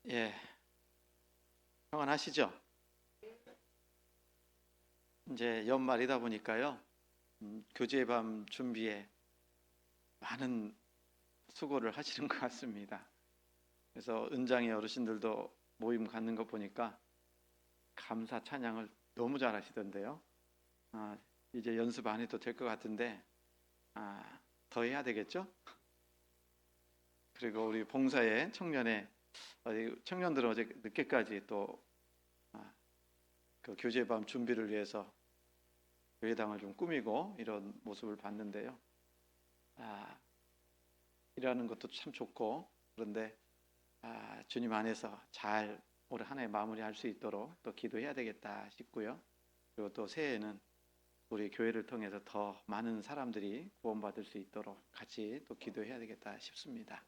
예, 평안하시죠? 이제 연말이다 보니까요, 교제의 밤 준비에 많은 수고를 하시는 것 같습니다. 그래서 은장의 어르신들도 모임 갖는 거 보니까 감사 찬양을 너무 잘하시던데요. 아, 이제 연습 안 해도 될 것 같은데, 더 해야 되겠죠? 그리고 우리 봉사의 청년들은 어제 늦게까지 또 그 교제의 밤 준비를 위해서 교회당을 좀 꾸미고 이런 모습을 봤는데요. 아, 일하는 것도 참 좋고, 그런데 주님 안에서 잘 올해 한 해 마무리할 수 있도록 또 기도해야 되겠다 싶고요. 그리고 또 새해에는 우리 교회를 통해서 더 많은 사람들이 구원받을 수 있도록 같이 또 기도해야 되겠다 싶습니다.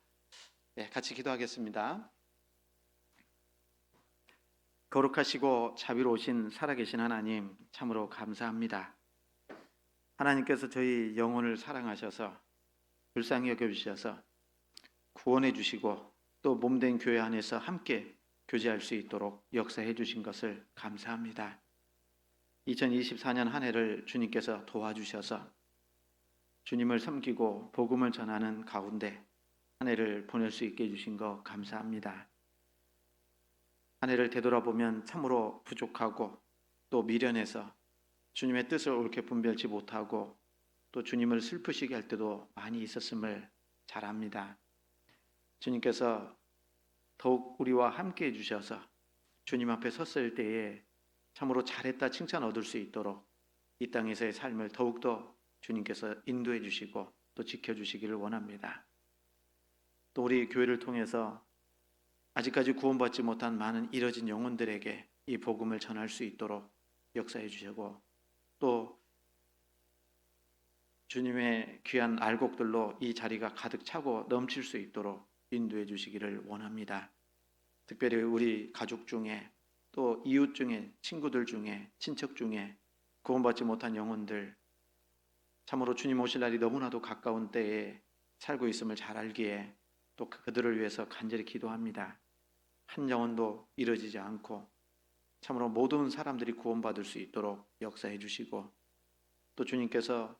네, 같이 기도하겠습니다. 거룩하시고 자비로우신 살아계신 하나님, 참으로 감사합니다. 하나님께서 저희 영혼을 사랑하셔서 불쌍히 여겨주셔서 구원해 주시고 또 몸된 교회 안에서 함께 교제할 수 있도록 역사해 주신 것을 감사합니다. 2024년 한 해를 주님께서 도와주셔서 주님을 섬기고 복음을 전하는 가운데 한 해를 보낼 수 있게 해주신 것 감사합니다. 한 해를 되돌아보면 참으로 부족하고 또 미련해서 주님의 뜻을 옳게 분별치 못하고 또 주님을 슬프시게 할 때도 많이 있었음을 잘 압니다. 주님께서 더욱 우리와 함께 해주셔서 주님 앞에 섰을 때에 참으로 잘했다 칭찬 얻을 수 있도록 이 땅에서의 삶을 더욱더 주님께서 인도해 주시고 또 지켜주시기를 원합니다. 또 우리 교회를 통해서 아직까지 구원받지 못한 많은 잃어진 영혼들에게 이 복음을 전할 수 있도록 역사해 주시고 또 주님의 귀한 알곡들로 이 자리가 가득 차고 넘칠 수 있도록 인도해 주시기를 원합니다. 특별히 우리 가족 중에 또 이웃 중에 친구들 중에 친척 중에 구원받지 못한 영혼들 참으로 주님 오실 날이 너무나도 가까운 때에 살고 있음을 잘 알기에 또 그들을 위해서 간절히 기도합니다. 한 영혼도 이뤄지지 않고 참으로 모든 사람들이 구원받을 수 있도록 역사해 주시고 또 주님께서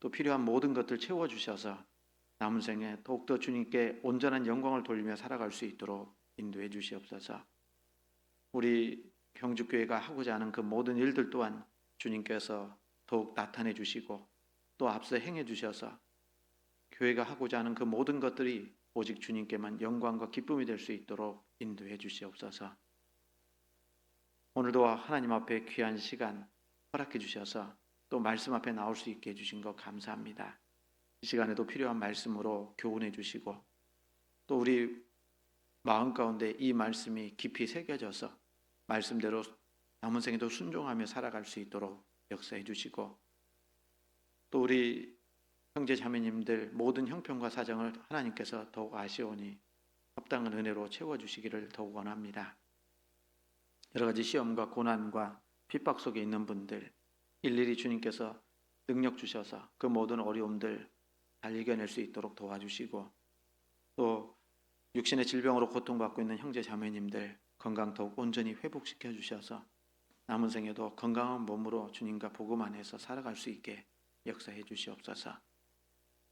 또 필요한 모든 것들 채워주셔서 남은 생에 더욱더 주님께 온전한 영광을 돌리며 살아갈 수 있도록 인도해 주시옵소서. 우리 경주교회가 하고자 하는 그 모든 일들 또한 주님께서 더욱 나타내 주시고 또 앞서 행해 주셔서 교회가 하고자 하는 그 모든 것들이 오직 주님께만 영광과 기쁨이 될 수 있도록 인도해 주시옵소서. 오늘도 하나님 앞에 귀한 시간 허락해 주셔서 또 말씀 앞에 나올 수 있게 해주신 것 감사합니다. 이 시간에도 필요한 말씀으로 교훈해 주시고 또 우리 마음 가운데 이 말씀이 깊이 새겨져서 말씀대로 남은 생에도 순종하며 살아갈 수 있도록 역사해 주시고 또 우리 형제 자매님들 모든 형편과 사정을 하나님께서 더욱 아시오니 합당한 은혜로 채워주시기를 더욱 원합니다. 여러 가지 시험과 고난과 핍박 속에 있는 분들 일일이 주님께서 능력 주셔서 그 모든 어려움들 잘 이겨낼 수 있도록 도와주시고 또 육신의 질병으로 고통받고 있는 형제 자매님들 건강 더욱 온전히 회복시켜 주셔서 남은 생에도 건강한 몸으로 주님과 복음 안에서 살아갈 수 있게 역사해 주시옵소서.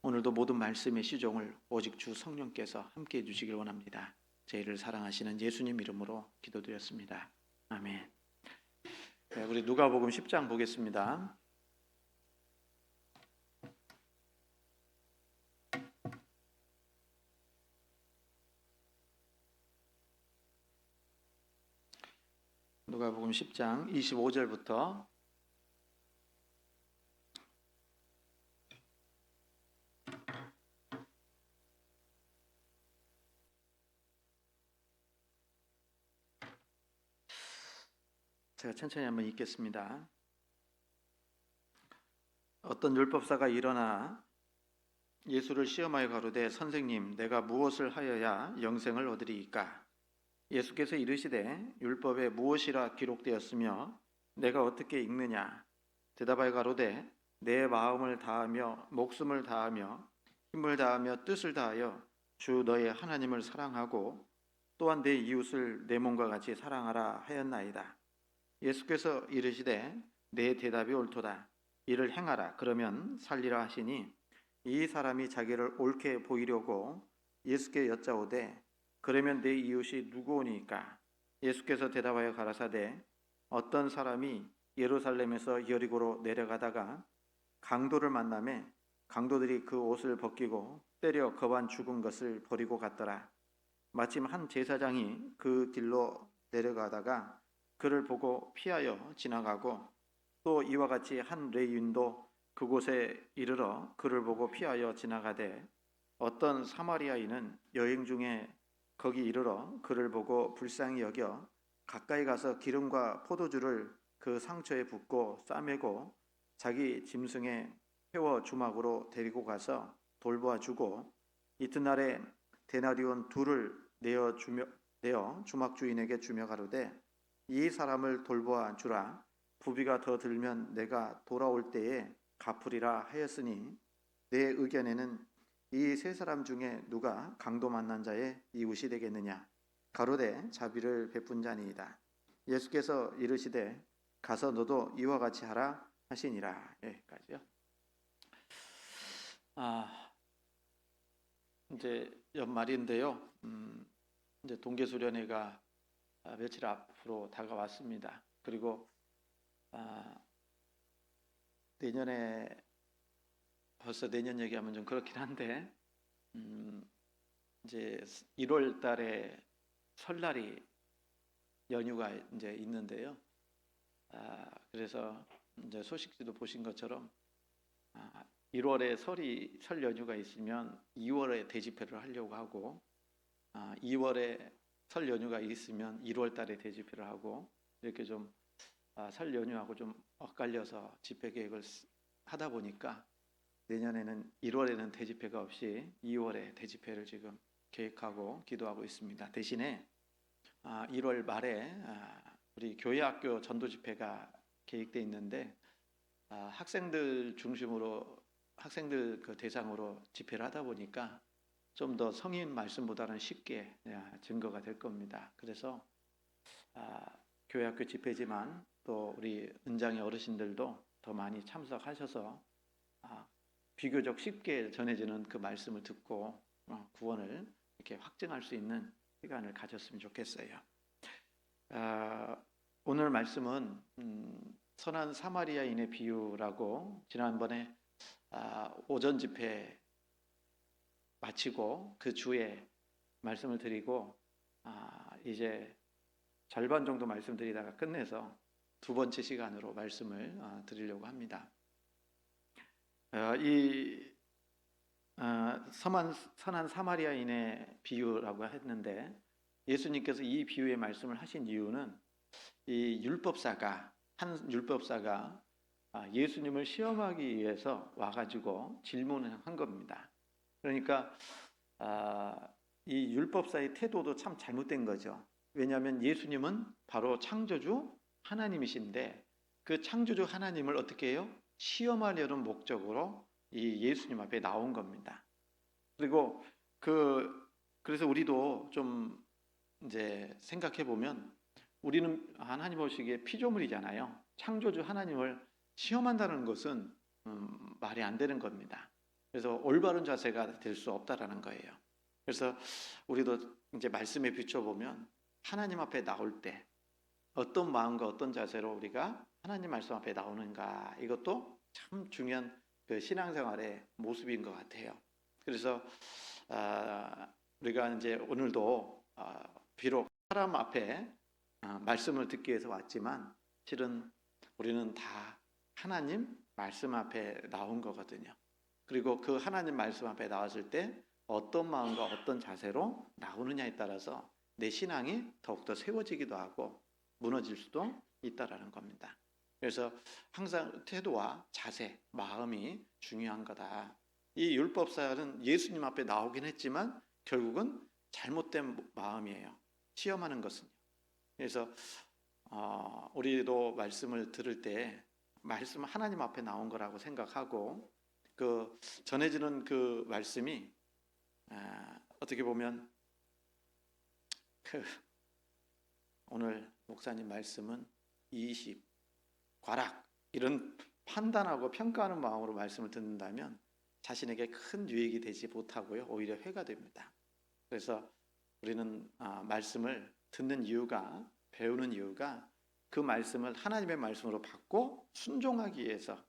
오늘도 모든 말씀의 시종을 오직 주 성령께서 함께해 주시길 원합니다. 저희를 사랑하시는 예수님 이름으로 기도드렸습니다. 아멘. 네, 우리 누가복음 10장 보겠습니다. 누가복음 10장 25절부터 제가 천천히 한번 읽겠습니다. 어떤 율법사가 일어나 예수를 시험하여 가로되 선생님 내가 무엇을 하여야 영생을 얻으리이까? 예수께서 이르시되 율법에 무엇이라 기록되었으며 내가 어떻게 읽느냐? 대답하여 가로되 내 마음을 다하며 목숨을 다하며 힘을 다하며 뜻을 다하여 주 너의 하나님을 사랑하고 또한 내 이웃을 내 몸과 같이 사랑하라 하였나이다. 예수께서 이르시되 내 대답이 옳도다. 이를 행하라. 그러면 살리라 하시니 이 사람이 자기를 옳게 보이려고 예수께 여짜오되 그러면 내 이웃이 누구오니까? 예수께서 대답하여 가라사대 어떤 사람이 예루살렘에서 여리고로 내려가다가 강도를 만나매 강도들이 그 옷을 벗기고 때려 거반 죽은 것을 버리고 갔더라. 마침 한 제사장이 그 길로 내려가다가 그를 보고 피하여 지나가고 또 이와 같이 한 레위인도 그곳에 이르러 그를 보고 피하여 지나가되 어떤 사마리아인은 여행 중에 거기 이르러 그를 보고 불쌍히 여겨 가까이 가서 기름과 포도주를 그 상처에 붓고 싸매고 자기 짐승에 태워 주막으로 데리고 가서 돌보아 주고 이튿날에 데나리온 둘을 내어 주막 주인에게 주며 가로되 이 사람을 돌보아 주라. 부비가 더 들면 내가 돌아올 때에 갚으리라 하였으니 내 의견에는 이 세 사람 중에 누가 강도 만난 자의 이웃이 되겠느냐? 가로되 자비를 베푼 자니이다. 예수께서 이르시되 가서 너도 이와 같이 하라 하시니라. 여기까지요. 이제 연말인데요. 이제 동계수련회가 며칠 앞으로 다가왔습니다. 그리고 내년에 벌써 내년 얘기하면 좀 그렇긴 한데 이제 1월 달에 설날이 연휴가 이제 있는데요. 그래서 이제 소식지도 보신 것처럼 1월에 설 연휴가 있으면 2월에 대집회를 하려고 하고 2월에 설 연휴가 있으면 1월 달에 대집회를 하고 이렇게 좀 설 연휴하고 좀 엇갈려서 집회 계획을 하다 보니까 내년에는 1월에는 대집회가 없이 2월에 대집회를 지금 계획하고 기도하고 있습니다. 대신에 1월 말에 우리 교회학교 전도 집회가 계획돼 있는데 학생들 중심으로 학생들 그 대상으로 집회를 하다 보니까 좀 더 성인 말씀보다는 쉽게 증거가 될 겁니다. 그래서 교회학교 집회지만 또 우리 은장의 어르신들도 더 많이 참석하셔서 비교적 쉽게 전해지는 그 말씀을 듣고 구원을 이렇게 확증할 수 있는 시간을 가졌으면 좋겠어요. 오늘 말씀은 선한 사마리아인의 비유라고 지난번에 오전 집회 마치고 그 주에 말씀을 드리고 이제 절반 정도 말씀드리다가 끝내서 두 번째 시간으로 말씀을 드리려고 합니다. 이 선한 사마리아인의 비유라고 했는데 예수님께서 이 비유의 말씀을 하신 이유는 이 한 율법사가 예수님을 시험하기 위해서 와가지고 질문을 한 겁니다. 그러니까 이 율법사의 태도도 참 잘못된 거죠. 왜냐하면 예수님은 바로 창조주 하나님이신데 그 창조주 하나님을 어떻게 해요? 시험하려는 목적으로 이 예수님 앞에 나온 겁니다. 그리고 그래서 우리도 좀 이제 생각해 보면 우리는 하나님 보시기에 피조물이잖아요. 창조주 하나님을 시험한다는 것은 말이 안 되는 겁니다. 그래서 올바른 자세가 될 수 없다라는 거예요. 그래서 우리도 이제 말씀에 비춰보면 하나님 앞에 나올 때 어떤 마음과 어떤 자세로 우리가 하나님 말씀 앞에 나오는가, 이것도 참 중요한 그 신앙생활의 모습인 것 같아요. 그래서 우리가 이제 오늘도 비록 사람 앞에 말씀을 듣기 위해서 왔지만 실은 우리는 다 하나님 말씀 앞에 나온 거거든요. 그리고 그 하나님 말씀 앞에 나왔을 때 어떤 마음과 어떤 자세로 나오느냐에 따라서 내 신앙이 더욱더 세워지기도 하고 무너질 수도 있다라는 겁니다. 그래서 항상 태도와 자세, 마음이 중요한 거다. 이 율법사는 예수님 앞에 나오긴 했지만 결국은 잘못된 마음이에요. 시험하는 것은요. 그래서 우리도 말씀을 들을 때 말씀 하나님 앞에 나온 거라고 생각하고 그 전해지는 그 말씀이 어떻게 보면 그 오늘 목사님 말씀은 20 과락 이런 판단하고 평가하는 마음으로 말씀을 듣는다면 자신에게 큰 유익이 되지 못하고요, 오히려 해가 됩니다. 그래서 우리는 말씀을 듣는 이유가, 배우는 이유가 그 말씀을 하나님의 말씀으로 받고 순종하기 위해서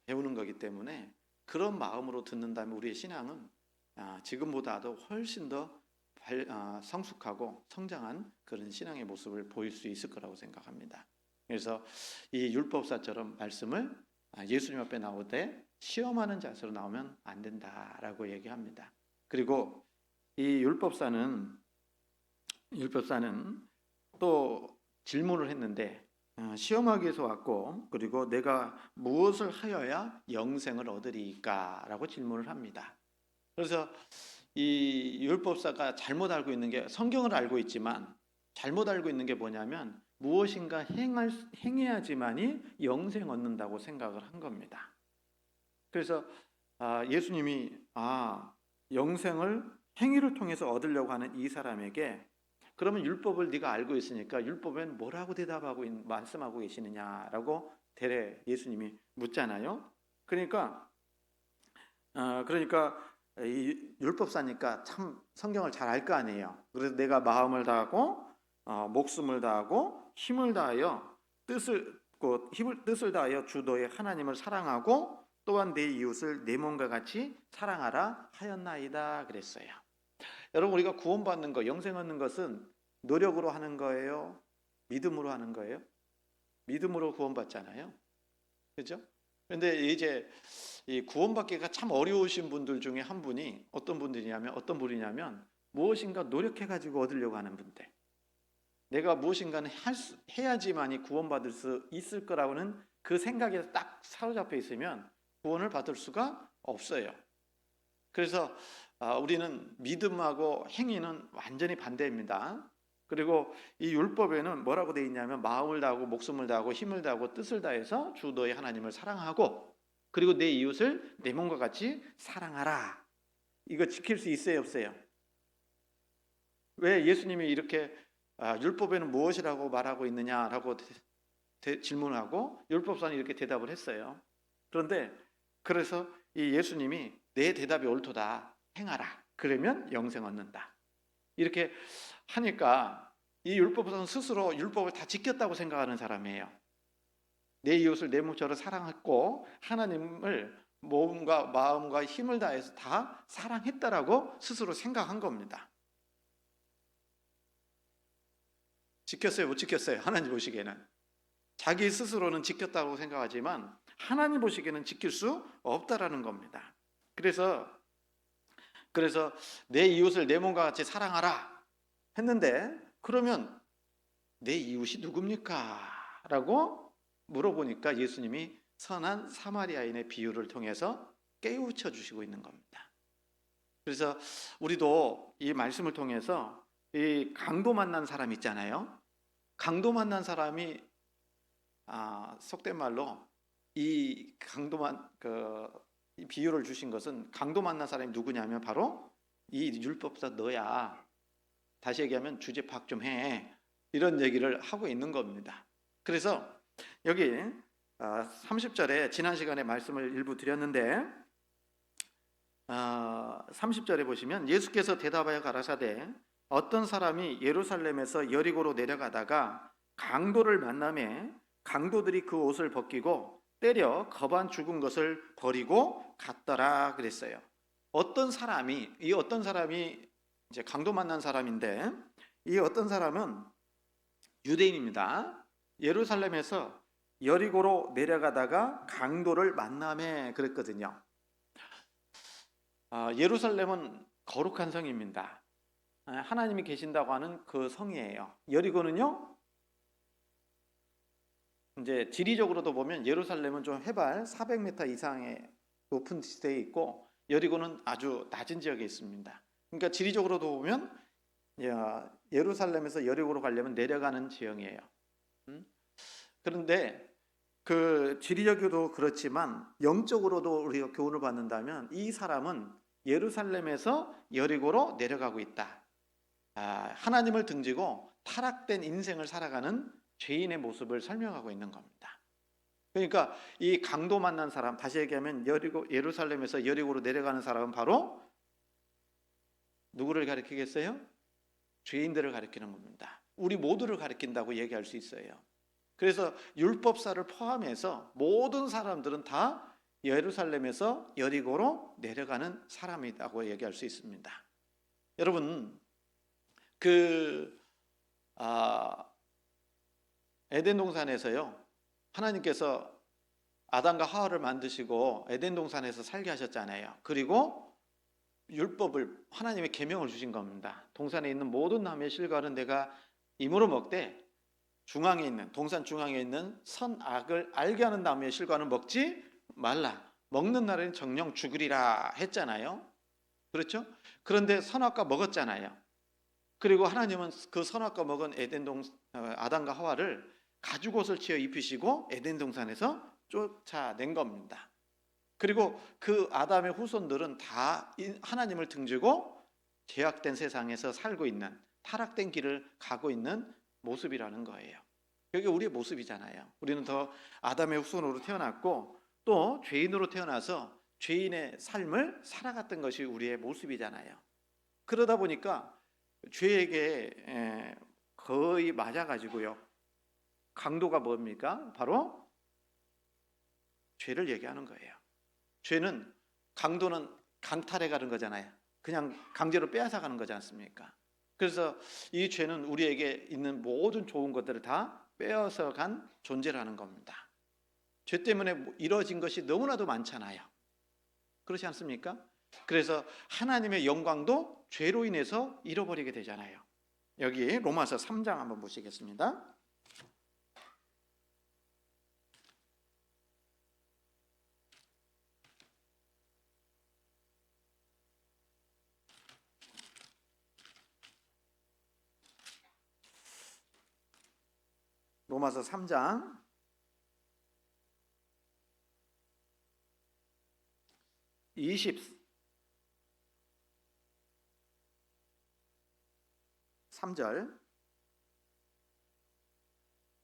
배우는 거기 때문에 그런 마음으로 듣는다면 우리의 신앙은 지금보다도 훨씬 더 성숙하고 성장한 그런 신앙의 모습을 보일 수 있을 거라고 생각합니다. 그래서 이 율법사처럼 말씀을 예수님 앞에 나올 때 시험하는 자세로 나오면 안 된다라고 얘기합니다. 그리고 이 율법사는 또 질문을 했는데 시험하기 위해서 왔고, 그리고 내가 무엇을 하여야 영생을 얻으리까? 라고 질문을 합니다. 그래서 이 율법사가 잘못 알고 있는 게, 성경을 알고 있지만 잘못 알고 있는 게 뭐냐면 무엇인가 행해야지만이 영생 얻는다고 생각을 한 겁니다. 그래서 예수님이 영생을 행위를 통해서 얻으려고 하는 이 사람에게, 그러면 율법을 네가 알고 있으니까 율법엔 뭐라고 대답하고 말씀하고 계시느냐라고 대래 예수님이 묻잖아요. 그러니까 이 율법사니까 참 성경을 잘 알 거 아니에요. 그래서 내가 마음을 다하고 목숨을 다하고 힘을 다하여 뜻을 다하여 주 너의 하나님을 사랑하고 또한 내 이웃을 내 몸과 같이 사랑하라 하였나이다 그랬어요. 여러분, 우리가 구원받는 거, 영생 얻는 것은 노력으로 하는 거예요? 믿음으로 하는 거예요? 믿음으로 구원받잖아요. 그죠? 그런데 이제 이 구원받기가 참 어려우신 분들 중에 한 분이 어떤 분이냐면 무엇인가 노력해가지고 얻으려고 하는 분들. 내가 무엇인가는 해야지만이 구원받을 수 있을 거라고는 그 생각에 딱 사로잡혀 있으면 구원을 받을 수가 없어요. 그래서 우리는 믿음하고 행위는 완전히 반대입니다. 그리고 이 율법에는 뭐라고 되어 있냐면 마음을 다하고 목숨을 다하고 힘을 다하고 뜻을 다해서 주 너의 하나님을 사랑하고 그리고 내 이웃을 내 몸과 같이 사랑하라. 이거 지킬 수 있어요, 없어요? 왜 예수님이 이렇게 율법에는 무엇이라고 말하고 있느냐라고 질문을 하고 율법사는 이렇게 대답을 했어요. 그래서 이 예수님이 내 대답이 옳도다, 행하라, 그러면 영생 얻는다, 이렇게 하니까 이 율법사는 스스로 율법을 다 지켰다고 생각하는 사람이에요. 내 이웃을 내 몸처럼 사랑했고 하나님을 몸과 마음과 힘을 다해서 다 사랑했다라고 스스로 생각한 겁니다. 지켰어요, 못 지켰어요? 하나님 보시기에는 자기 스스로는 지켰다고 생각하지만 하나님 보시기에는 지킬 수 없다라는 겁니다. 그래서 내 이웃을 내 몸과 같이 사랑하라 했는데, 그러면 내 이웃이 누굽니까? 라고 물어보니까 예수님이 선한 사마리아인의 비유를 통해서 깨우쳐 주시고 있는 겁니다. 그래서 우리도 이 말씀을 통해서 이 강도 만난 사람 있잖아요. 강도 만난 사람이 속된 말로 이 이 비유를 주신 것은, 강도 만난 사람이 누구냐면 바로 이 율법사 너야. 다시 얘기하면 주제 파악 좀 해. 이런 얘기를 하고 있는 겁니다. 그래서 여기 30절에 지난 시간에 말씀을 일부 드렸는데 30절에 보시면 예수께서 대답하여 가라사대 어떤 사람이 예루살렘에서 여리고로 내려가다가 강도를 만나매 강도들이 그 옷을 벗기고 때려 겁안 죽은 것을 버리고 갔더라 그랬어요. 어떤 사람이 이제 강도 만난 사람인데, 이 어떤 사람은 유대인입니다. 예루살렘에서 여리고로 내려가다가 강도를 만나매 그랬거든요. 예루살렘은 거룩한 성입니다. 하나님이 계신다고 하는 그 성이에요. 여리고는요, 이제 지리적으로도 보면 예루살렘은 좀 해발 400m 이상의 높은 지대에 있고 여리고는 아주 낮은 지역에 있습니다. 그러니까 지리적으로도 보면 예루살렘에서 여리고로 가려면 내려가는 지형이에요. 그런데 그 지리적으로도 그렇지만 영적으로도 우리가 교훈을 받는다면 이 사람은 예루살렘에서 여리고로 내려가고 있다. 하나님을 등지고 타락된 인생을 살아가는 죄인의 모습을 설명하고 있는 겁니다. 그러니까 이 강도 만난 사람, 다시 얘기하면 예루살렘에서 여리고로 내려가는 사람은 바로 누구를 가리키겠어요? 죄인들을 가리키는 겁니다. 우리 모두를 가리킨다고 얘기할 수 있어요. 그래서 율법사를 포함해서 모든 사람들은 다 예루살렘에서 여리고로 내려가는 사람이라고 얘기할 수 있습니다. 여러분, 에덴 동산에서요, 하나님께서 아담과 하와를 만드시고 에덴 동산에서 살게 하셨잖아요. 그리고 율법을, 하나님의 계명을 주신 겁니다. 동산에 있는 모든 나무의 실과는 내가 임으로 먹되 중앙에 있는, 동산 중앙에 있는 선악을 알게 하는 나무의 실과는 먹지 말라. 먹는 날에는 정령 죽으리라 했잖아요. 그렇죠? 그런데 선악과 먹었잖아요. 그리고 하나님은 그 선악과 먹은 아담과 하와를 가죽옷을 치어 입히시고 에덴 동산에서 쫓아낸 겁니다. 그리고 그 아담의 후손들은 다 하나님을 등지고 죄악된 세상에서 살고 있는, 타락된 길을 가고 있는 모습이라는 거예요. 그게 우리의 모습이잖아요. 우리는 더 아담의 후손으로 태어났고 또 죄인으로 태어나서 죄인의 삶을 살아갔던 것이 우리의 모습이잖아요. 그러다 보니까 죄에게 거의 맞아가지고요. 강도가 뭡니까? 바로 죄를 얘기하는 거예요. 죄는, 강도는 강탈해 가는 거잖아요. 그냥 강제로 빼앗아 가는 거지 않습니까? 그래서 이 죄는 우리에게 있는 모든 좋은 것들을 다 빼앗아 간 존재라는 겁니다. 죄 때문에 이루어진 것이 너무나도 많잖아요. 그렇지 않습니까? 그래서 하나님의 영광도 죄로 인해서 잃어버리게 되잖아요. 여기 로마서 3장 한번 보시겠습니다. 로마서 3장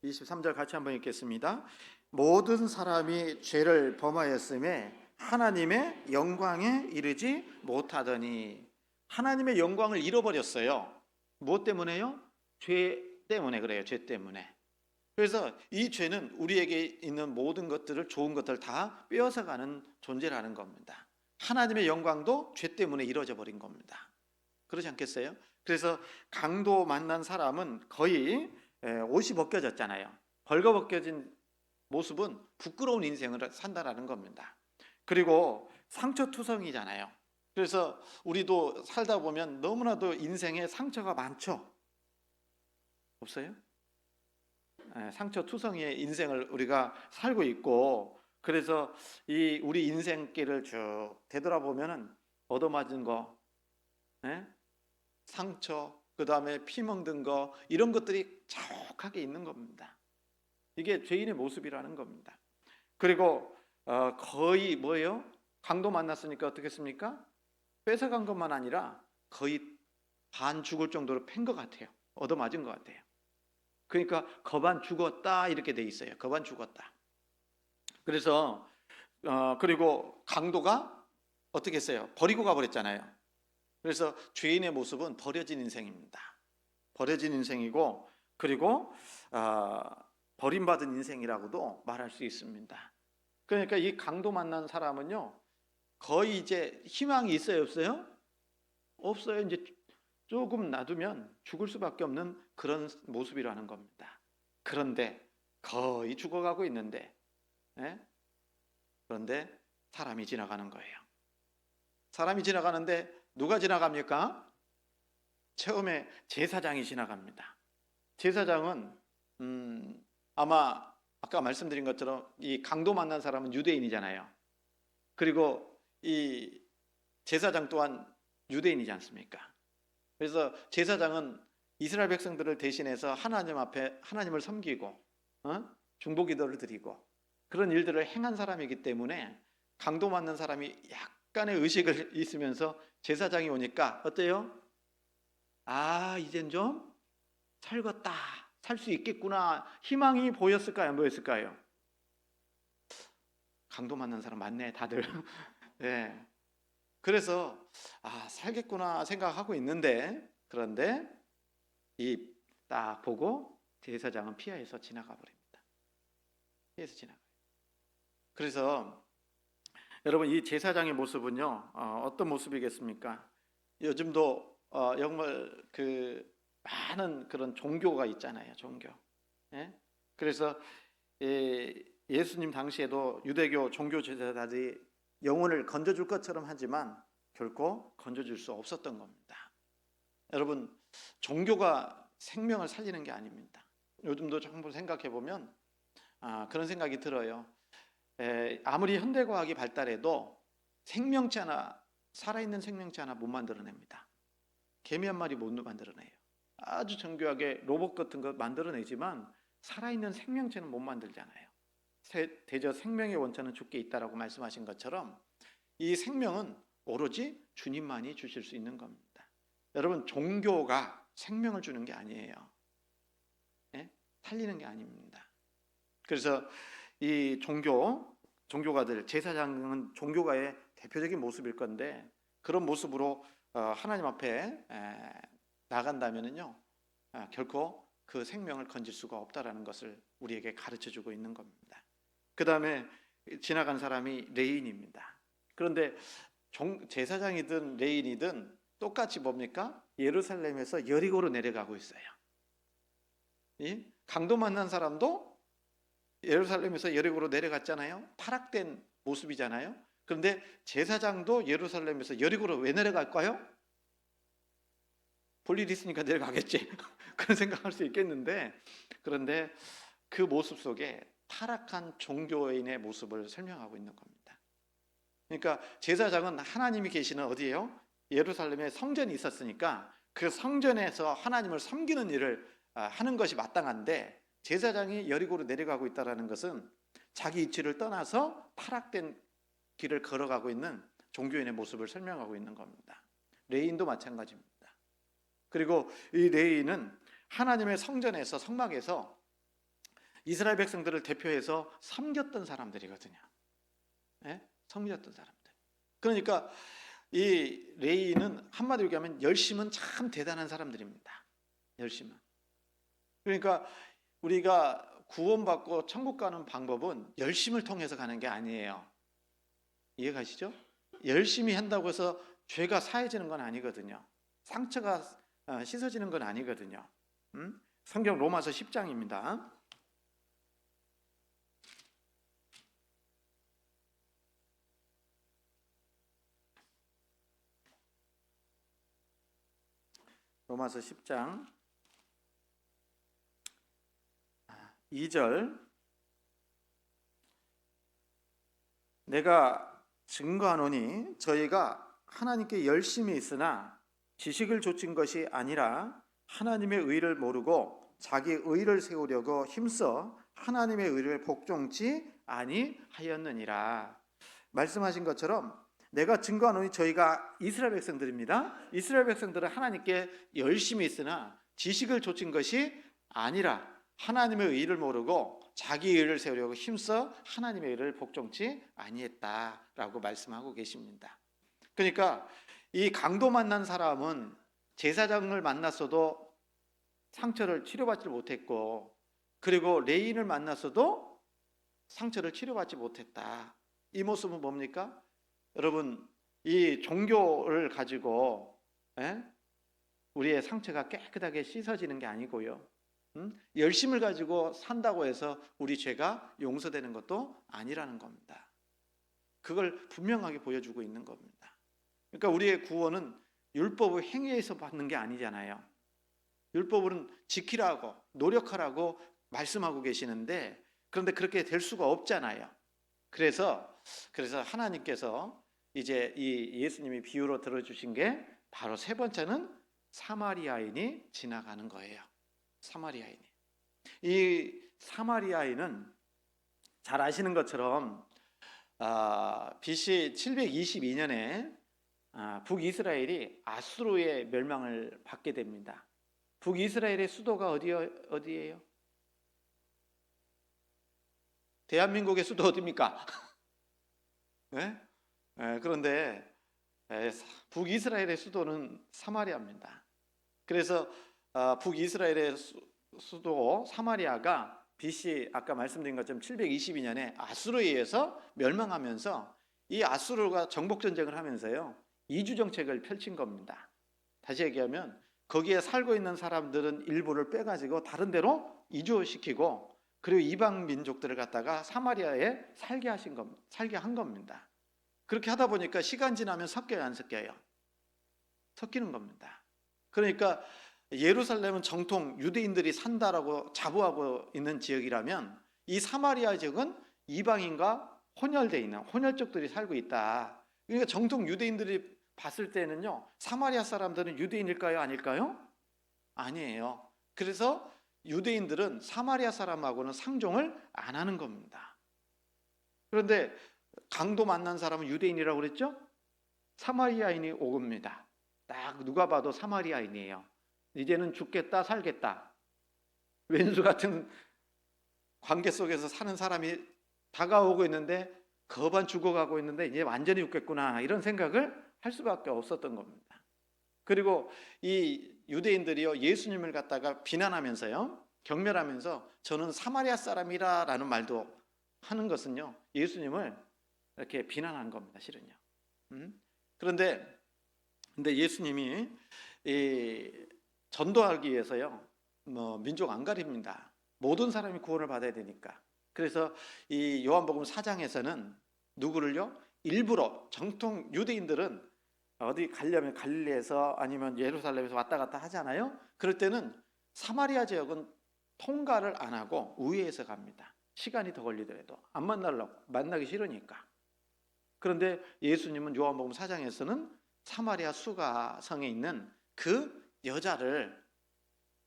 23절 같이 한번 읽겠습니다. 모든 사람이 죄를 범하였음에 하나님의 영광에 이르지 못하더니. 하나님의 영광을 잃어버렸어요. 무엇 때문에요? 죄 때문에 그래요. 죄 때문에. 그래서 이 죄는 우리에게 있는 모든 것들을, 좋은 것들을 다 빼앗아가는 존재라는 겁니다. 하나님의 영광도 죄 때문에 이루어져 버린 겁니다. 그렇지 않겠어요? 그래서 강도 만난 사람은 거의 옷이 벗겨졌잖아요. 벌거벗겨진 모습은 부끄러운 인생을 산다라는 겁니다. 그리고 상처투성이잖아요. 그래서 우리도 살다 보면 너무나도 인생에 상처가 많죠? 없어요? 상처투성이의 인생을 우리가 살고 있고, 그래서 이 우리 인생길을 쭉 되돌아보면은 얻어맞은 거, 상처, 그 다음에 피 멍든 거, 이런 것들이 자욱하게 있는 겁니다. 이게 죄인의 모습이라는 겁니다. 그리고 거의 뭐예요? 강도 만났으니까 어떻겠습니까? 뺏어간 것만 아니라 거의 반 죽을 정도로 팬 것 같아요. 얻어맞은 것 같아요. 그러니까 거반 죽었다 이렇게 돼 있어요. 거반 죽었다. 그래서 그리고 강도가 어떻게 했어요? 버리고 가버렸잖아요. 그래서 죄인의 모습은 버려진 인생입니다. 버려진 인생이고, 그리고 버림받은 인생이라고도 말할 수 있습니다. 그러니까 이 강도 만난 사람은요, 거의 이제 희망이 있어요, 없어요? 없어요. 이제 조금 놔두면 죽을 수밖에 없는 그런 모습이라는 겁니다. 그런데 거의 죽어가고 있는데, 그런데 사람이 지나가는 거예요. 사람이 지나가는데 누가 지나갑니까? 처음에 제사장이 지나갑니다. 제사장은 아마 아까 말씀드린 것처럼 이 강도 만난 사람은 유대인이잖아요. 그리고 이 제사장 또한 유대인이지 않습니까? 그래서 제사장은 이스라엘 백성들을 대신해서 하나님 앞에 하나님을 섬기고 중보기도를 드리고 그런 일들을 행한 사람이기 때문에 강도 맞는 사람이 약간의 의식을 있으면서 제사장이 오니까 어때요? 이젠 좀 살겄다, 살 수 있겠구나, 희망이 보였을까요, 안 보였을까요? 강도 만난 사람 많네, 다들. 네. 그래서 살겠구나 생각하고 있는데, 그런데 이 딱 보고 제사장은 피하여서 지나가 버립니다. 피해서 지나가요. 그래서 여러분, 이 제사장의 모습은요, 어떤 모습이겠습니까? 요즘도 정말 그 많은 그런 종교가 있잖아요, 종교. 예? 그래서 예수님 당시에도 유대교 종교 제사장들이 영혼을 건져줄 것처럼 하지만 결코 건져줄 수 없었던 겁니다. 여러분, 종교가 생명을 살리는 게 아닙니다. 요즘도 한번 생각해 보면 그런 생각이 들어요. 아무리 현대과학이 발달해도 생명체 하나, 살아있는 생명체 하나 못 만들어냅니다. 개미 한 마리 못 만들어내요. 아주 정교하게 로봇 같은 거 만들어내지만 살아있는 생명체는 못 만들잖아요. 대저 생명의 원천은 주께 있다라고 말씀하신 것처럼 이 생명은 오로지 주님만이 주실 수 있는 겁니다. 여러분, 종교가 생명을 주는 게 아니에요. 살리는 게 아닙니다. 그래서 이 종교가들, 제사장은 종교가의 대표적인 모습일 건데, 그런 모습으로 하나님 앞에 나간다면은요, 결코 그 생명을 건질 수가 없다라는 것을 우리에게 가르쳐 주고 있는 겁니다. 그 다음에 지나간 사람이 레인입니다. 그런데 제사장이든 레인이든 똑같이 뭡니까? 예루살렘에서 여리고로 내려가고 있어요. 강도 만난 사람도 예루살렘에서 여리고로 내려갔잖아요. 타락된 모습이잖아요. 그런데 제사장도 예루살렘에서 여리고로 왜 내려갈까요? 볼 일 있으니까 내려가겠지. 그런 생각할 수 있겠는데, 그런데 그 모습 속에 타락한 종교인의 모습을 설명하고 있는 겁니다. 그러니까 제사장은 하나님이 계시는 어디예요? 예루살렘에 성전이 있었으니까 그 성전에서 하나님을 섬기는 일을 하는 것이 마땅한데, 제사장이 여리고로 내려가고 있다는 것은 자기 이치를 떠나서 타락된 길을 걸어가고 있는 종교인의 모습을 설명하고 있는 겁니다. 레인도 마찬가지입니다. 그리고 이 레인은 하나님의 성전에서, 성막에서 이스라엘 백성들을 대표해서 섬겼던 사람들이거든요. 섬겼던 사람들. 그러니까 이 레인은 한마디로 얘기하면 열심은 참 대단한 사람들입니다. 열심은. 그러니까 우리가 구원받고 천국 가는 방법은 열심을 통해서 가는 게 아니에요. 이해가시죠? 열심히 한다고 해서 죄가 사해지는 건 아니거든요. 상처가 씻어지는 건 아니거든요. 성경 로마서 10장입니다. 로마서 10장 2절, 내가 증거하노니 저희가 하나님께 열심히 있으나 지식을 좇은 것이 아니라 하나님의 의를 모르고 자기 의를 세우려고 힘써 하나님의 의를 복종치 아니하였느니라. 말씀하신 것처럼 내가 증거하노니 저희가 이스라엘 백성들입니다. 이스라엘 백성들은 하나님께 열심히 있으나 지식을 좇은 것이 아니라 하나님의 의를 모르고 자기 의를 세우려고 힘써 하나님의 의를 복종치 아니했다라고 말씀하고 계십니다. 그러니까 이 강도 만난 사람은 제사장을 만났어도 상처를 치료받지 못했고, 그리고 레인을 만났어도 상처를 치료받지 못했다. 이 모습은 뭡니까? 여러분, 이 종교를 가지고 우리의 상처가 깨끗하게 씻어지는 게 아니고요, 열심을 가지고 산다고 해서 우리 죄가 용서되는 것도 아니라는 겁니다. 그걸 분명하게 보여주고 있는 겁니다. 그러니까 우리의 구원은 율법의 행위에서 받는 게 아니잖아요. 율법은 지키라고, 노력하라고 말씀하고 계시는데, 그런데 그렇게 될 수가 없잖아요. 그래서 하나님께서 이제 이 예수님이 비유로 들어주신 게 바로 세 번째는 사마리아인이 지나가는 거예요. 사마리아인이. 이 사마리아인은 잘 아시는 것처럼 BC 722년에 북이스라엘이 아수르의 멸망을 받게 됩니다. 북이스라엘의 수도가 어디예요? 대한민국의 수도 어디입니까? 네? 그런데 북이스라엘의 수도는 사마리아입니다. 그래서 북이스라엘의 수도 사마리아가 BC 아까 말씀드린 것처럼 722년에 아수르에 의해서 멸망하면서 이 아수르가 정복 전쟁을 하면서요, 이주 정책을 펼친 겁니다. 다시 얘기하면 거기에 살고 있는 사람들은 일부를 빼가지고 다른 데로 이주시키고, 그리고 이방 민족들을 갖다가 사마리아에 살게 한 겁니다. 그렇게 하다 보니까 시간 지나면 섞여요, 안 섞여요? 섞이는 겁니다. 그러니까 예루살렘은 정통 유대인들이 산다라고 자부하고 있는 지역이라면, 이 사마리아 지역은 이방인과 혼혈되어 있는 혼혈족들이 살고 있다. 그러니까 정통 유대인들이 봤을 때는요, 사마리아 사람들은 유대인일까요, 아닐까요? 아니에요. 그래서 유대인들은 사마리아 사람하고는 상종을 안 하는 겁니다. 그런데 강도 만난 사람은 유대인이라고 그랬죠? 사마리아인이 오겁니다. 딱 누가 봐도 사마리아인이에요. 이제는 죽겠다 살겠다, 왼수 같은 관계 속에서 사는 사람이 다가오고 있는데, 거반 죽어가고 있는데 이제 완전히 죽겠구나, 이런 생각을 할 수밖에 없었던 겁니다. 그리고 이 유대인들이요, 예수님을 갖다가 비난하면서요, 경멸하면서 저는 사마리아 사람이라는 말도 하는 것은요, 예수님을 이렇게 비난한 겁니다, 실은요. 그런데 예수님이 전도하기 위해서요, 민족 안 가립니다. 모든 사람이 구원을 받아야 되니까. 그래서 이 요한복음 4장에서는 누구를요? 일부러 정통 유대인들은 어디 가려면 갈릴리에서 아니면 예루살렘에서 왔다 갔다 하잖아요. 그럴 때는 사마리아 지역은 통과를 안 하고 우회해서 갑니다. 시간이 더 걸리더라도 안 만나기 싫으니까. 그런데 예수님은 요한복음 4장에서는 사마리아 수가성에 있는 그 여자를,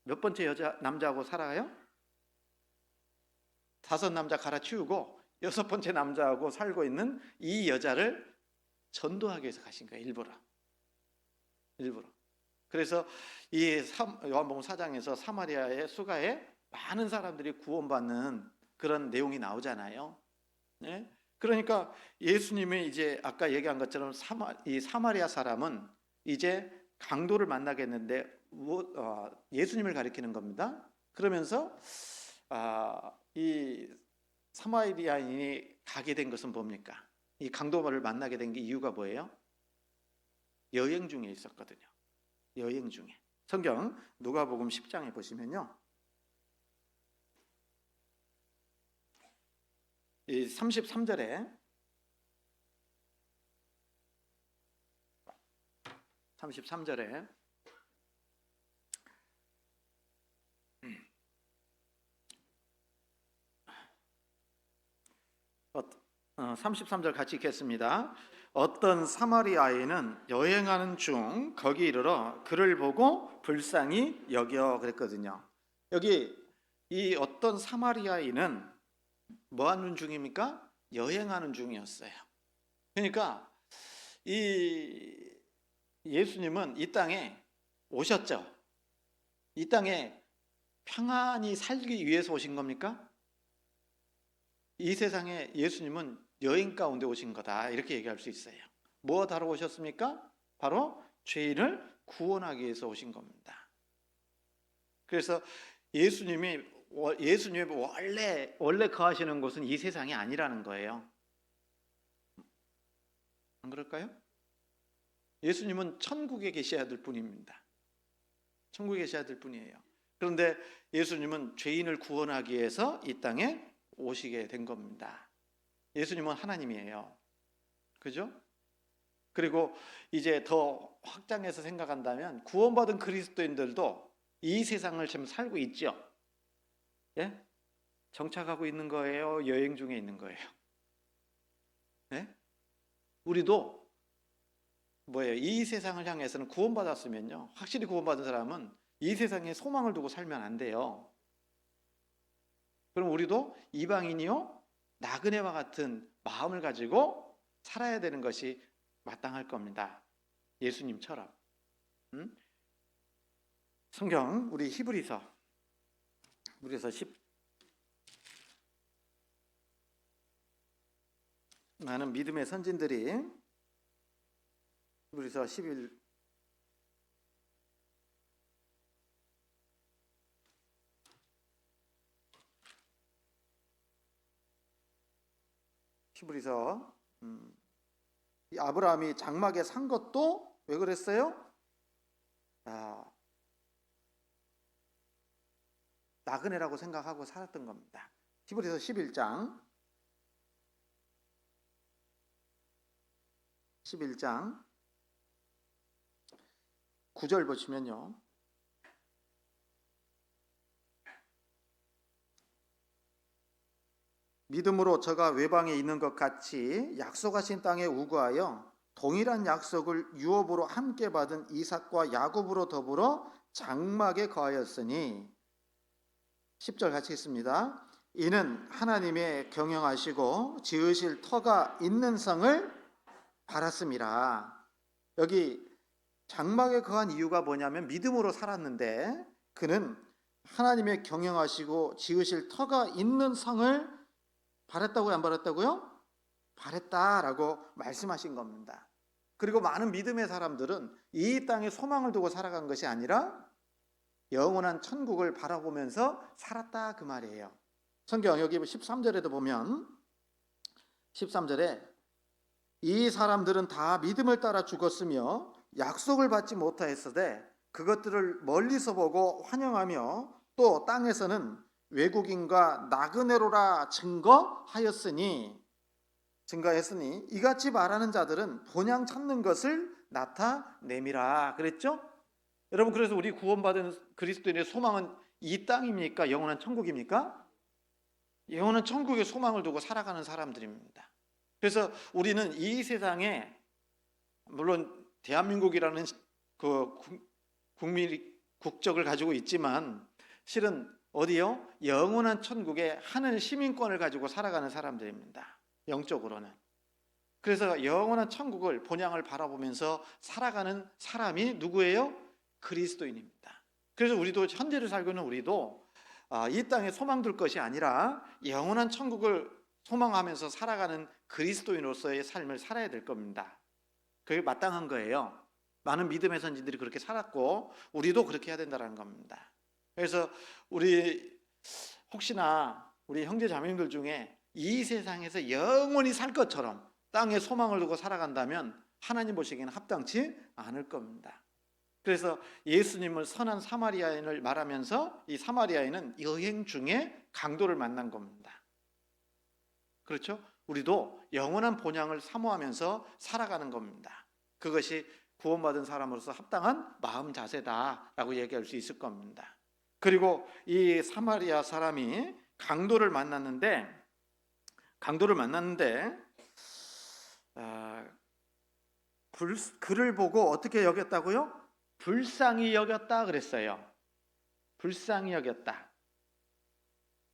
몇 번째 남자하고 살아가요? 5 남자 갈아치우고 6번째 남자하고 살고 있는 이 여자를 전도하기 위해서 가신 거예요. 일부러. 그래서 이 요한복음 4장에서 사마리아의 수가에 많은 사람들이 구원받는 그런 내용이 나오잖아요. 네? 그러니까 예수님이 이제 아까 얘기한 것처럼 이 사마리아 사람은 이제 강도를 만나겠는데 예수님을 가리키는 겁니다. 그러면서 이 사마리아인이 가게 된 것은 뭡니까? 이 강도를 만나게 된 게 이유가 뭐예요? 여행 중에 있었거든요. 여행 중에. 성경 누가복음 10장에 보시면요, 이 33절에 어, 33절 같이 읽겠습니다. 어떤 사마리아인은 여행하는 중 거기 이르러 그를 보고 불쌍히 여겨, 그랬거든요. 여기 이 어떤 사마리아인은 뭐 하는 중입니까? 여행하는 중이었어요. 그러니까 이 예수님은 이 땅에 오셨죠. 이 땅에 평안히 살기 위해서 오신 겁니까? 이 세상에 예수님은 여행 가운데 오신 거다, 이렇게 얘기할 수 있어요. 뭐 하러 오셨습니까? 바로 죄인을 구원하기 위해서 오신 겁니다. 그래서 예수님이 원래 거하시는 곳은 이 세상이 아니라는 거예요. 안 그럴까요? 예수님은 천국에 계셔야 될 뿐입니다. 천국에 계셔야 될 뿐이에요. 그런데 예수님은 죄인을 구원하기 위해서 이 땅에 오시게 된 겁니다. 예수님은 하나님이에요. 그죠? 그리고 이제 더 확장해서 생각한다면 구원받은 그리스도인들도 이 세상을 지금 살고 있죠. 예? 정착하고 있는 거예요? 여행 중에 있는 거예요? 예? 우리도 뭐예요? 이 세상을 향해서는 구원받았으면요, 확실히 구원받은 사람은 이 세상에 소망을 두고 살면 안 돼요. 그럼 우리도 이방인이요, 나그네와 같은 마음을 가지고 살아야 되는 것이 마땅할 겁니다. 예수님처럼. 성경 우리 히브리서 10 많은 믿음의 선진들이 히브리서 11 히브리서 이 아브라함이 장막에 산 것도 왜 그랬어요? 나그네라고 생각하고 살았던 겁니다. 히브리서 11장 9절 보시면요. 믿음으로 저가 외방에 있는 것 같이 약속하신 땅에 우거하여 동일한 약속을 유업으로 함께 받은 이삭과 야곱으로 더불어 장막에 거하였으니 10절 같이 있습니다. 이는 하나님의 경영하시고 지으실 터가 있는 성을 바랐음이라. 여기 장막에 거한 이유가 뭐냐면 믿음으로 살았는데 그는 하나님의 경영하시고 지으실 터가 있는 성을 바랬다고요? 안 바랬다고요? 바랬다라고 말씀하신 겁니다. 그리고 많은 믿음의 사람들은 이 땅에 소망을 두고 살아간 것이 아니라 영원한 천국을 바라보면서 살았다 그 말이에요. 성경 여기 13절에도 보면 13절에 이 사람들은 다 믿음을 따라 죽었으며 약속을 받지 못하였으되 그것들을 멀리서 보고 환영하며 또 땅에서는 외국인과 나그네로라 증거했으니 이같이 말하는 자들은 본향 찾는 것을 나타내미라 그랬죠? 여러분, 그래서 우리 구원받은 그리스도인의 소망은 이 땅입니까? 영원한 천국입니까? 영원한 천국의 소망을 두고 살아가는 사람들입니다. 그래서 우리는 이 세상에 물론 대한민국이라는 그 국적을 가지고 있지만 실은 어디요? 영원한 천국의 하늘 시민권을 가지고 살아가는 사람들입니다. 영적으로는. 그래서 영원한 천국을 본향을 바라보면서 살아가는 사람이 누구예요? 그리스도인입니다. 그래서 우리도 현재를 살고 있는 우리도 이 땅에 소망 둘 것이 아니라 영원한 천국을 소망하면서 살아가는 그리스도인으로서의 삶을 살아야 될 겁니다. 그게 마땅한 거예요. 많은 믿음의 선진들이 그렇게 살았고 우리도 그렇게 해야 된다는 겁니다. 그래서 우리 혹시나 우리 형제 자매님들 중에 이 세상에서 영원히 살 것처럼 땅에 소망을 두고 살아간다면 하나님 보시기에는 합당치 않을 겁니다. 그래서 예수님을 선한 사마리아인을 말하면서 이 사마리아인은 여행 중에 강도를 만난 겁니다. 그렇죠? 우리도 영원한 본향을 사모하면서 살아가는 겁니다. 그것이 구원받은 사람으로서 합당한 마음 자세다라고 얘기할 수 있을 겁니다. 그리고 이 사마리아 사람이 강도를 만났는데 그를 보고 어떻게 여겼다고요? 불쌍히 여겼다 그랬어요. 불쌍히 여겼다.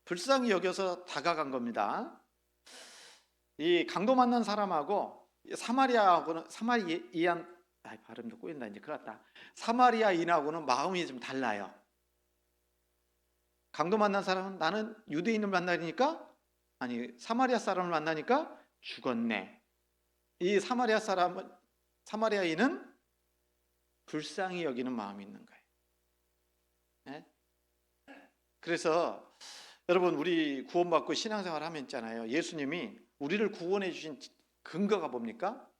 불쌍히 여겨서 다가간 겁니다. 이 강도 만난 사람하고 발음도 꼬인다 이제 큰일 났다. 사마리아인하고는 마음이 좀 달라요. 강도 만난 사람은 나는 유대인을 만나니까 사마리아 사람을 만나니까 죽었네. 이 사마리아인은 불쌍히 여기는 마음이 있는 거예요. 네? 그래서 여러분 우리 구원받고 신앙생활 하면 있잖아요. 예수님이 우리를 구원해 주신 근거가 뭡니까?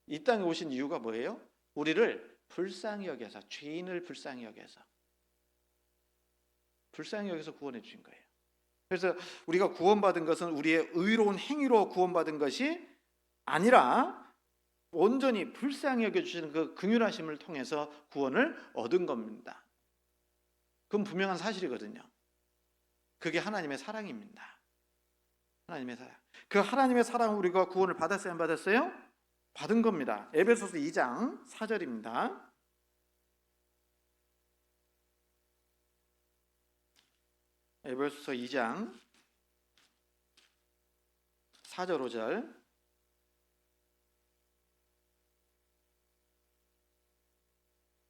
이 땅에 오신 이유가 뭐예요? 우리를 불쌍히 여겨서, 죄인을 불쌍히 여겨서 구원해 주신 거예요. 그래서 우리가 구원받은 것은 우리의 의로운 행위로 구원받은 것이 아니라 온전히 불쌍히 여겨주시는 그 긍휼하심을 통해서 구원을 얻은 겁니다. 그건 분명한 사실이거든요. 그게 하나님의 사랑입니다. 하나님의 사랑. 그 하나님의 사랑을 우리가 구원을 받았어요? 안 받았어요? 받은 겁니다. 에베소서 2장 4절입니다. 에베소서 2장 4절 5절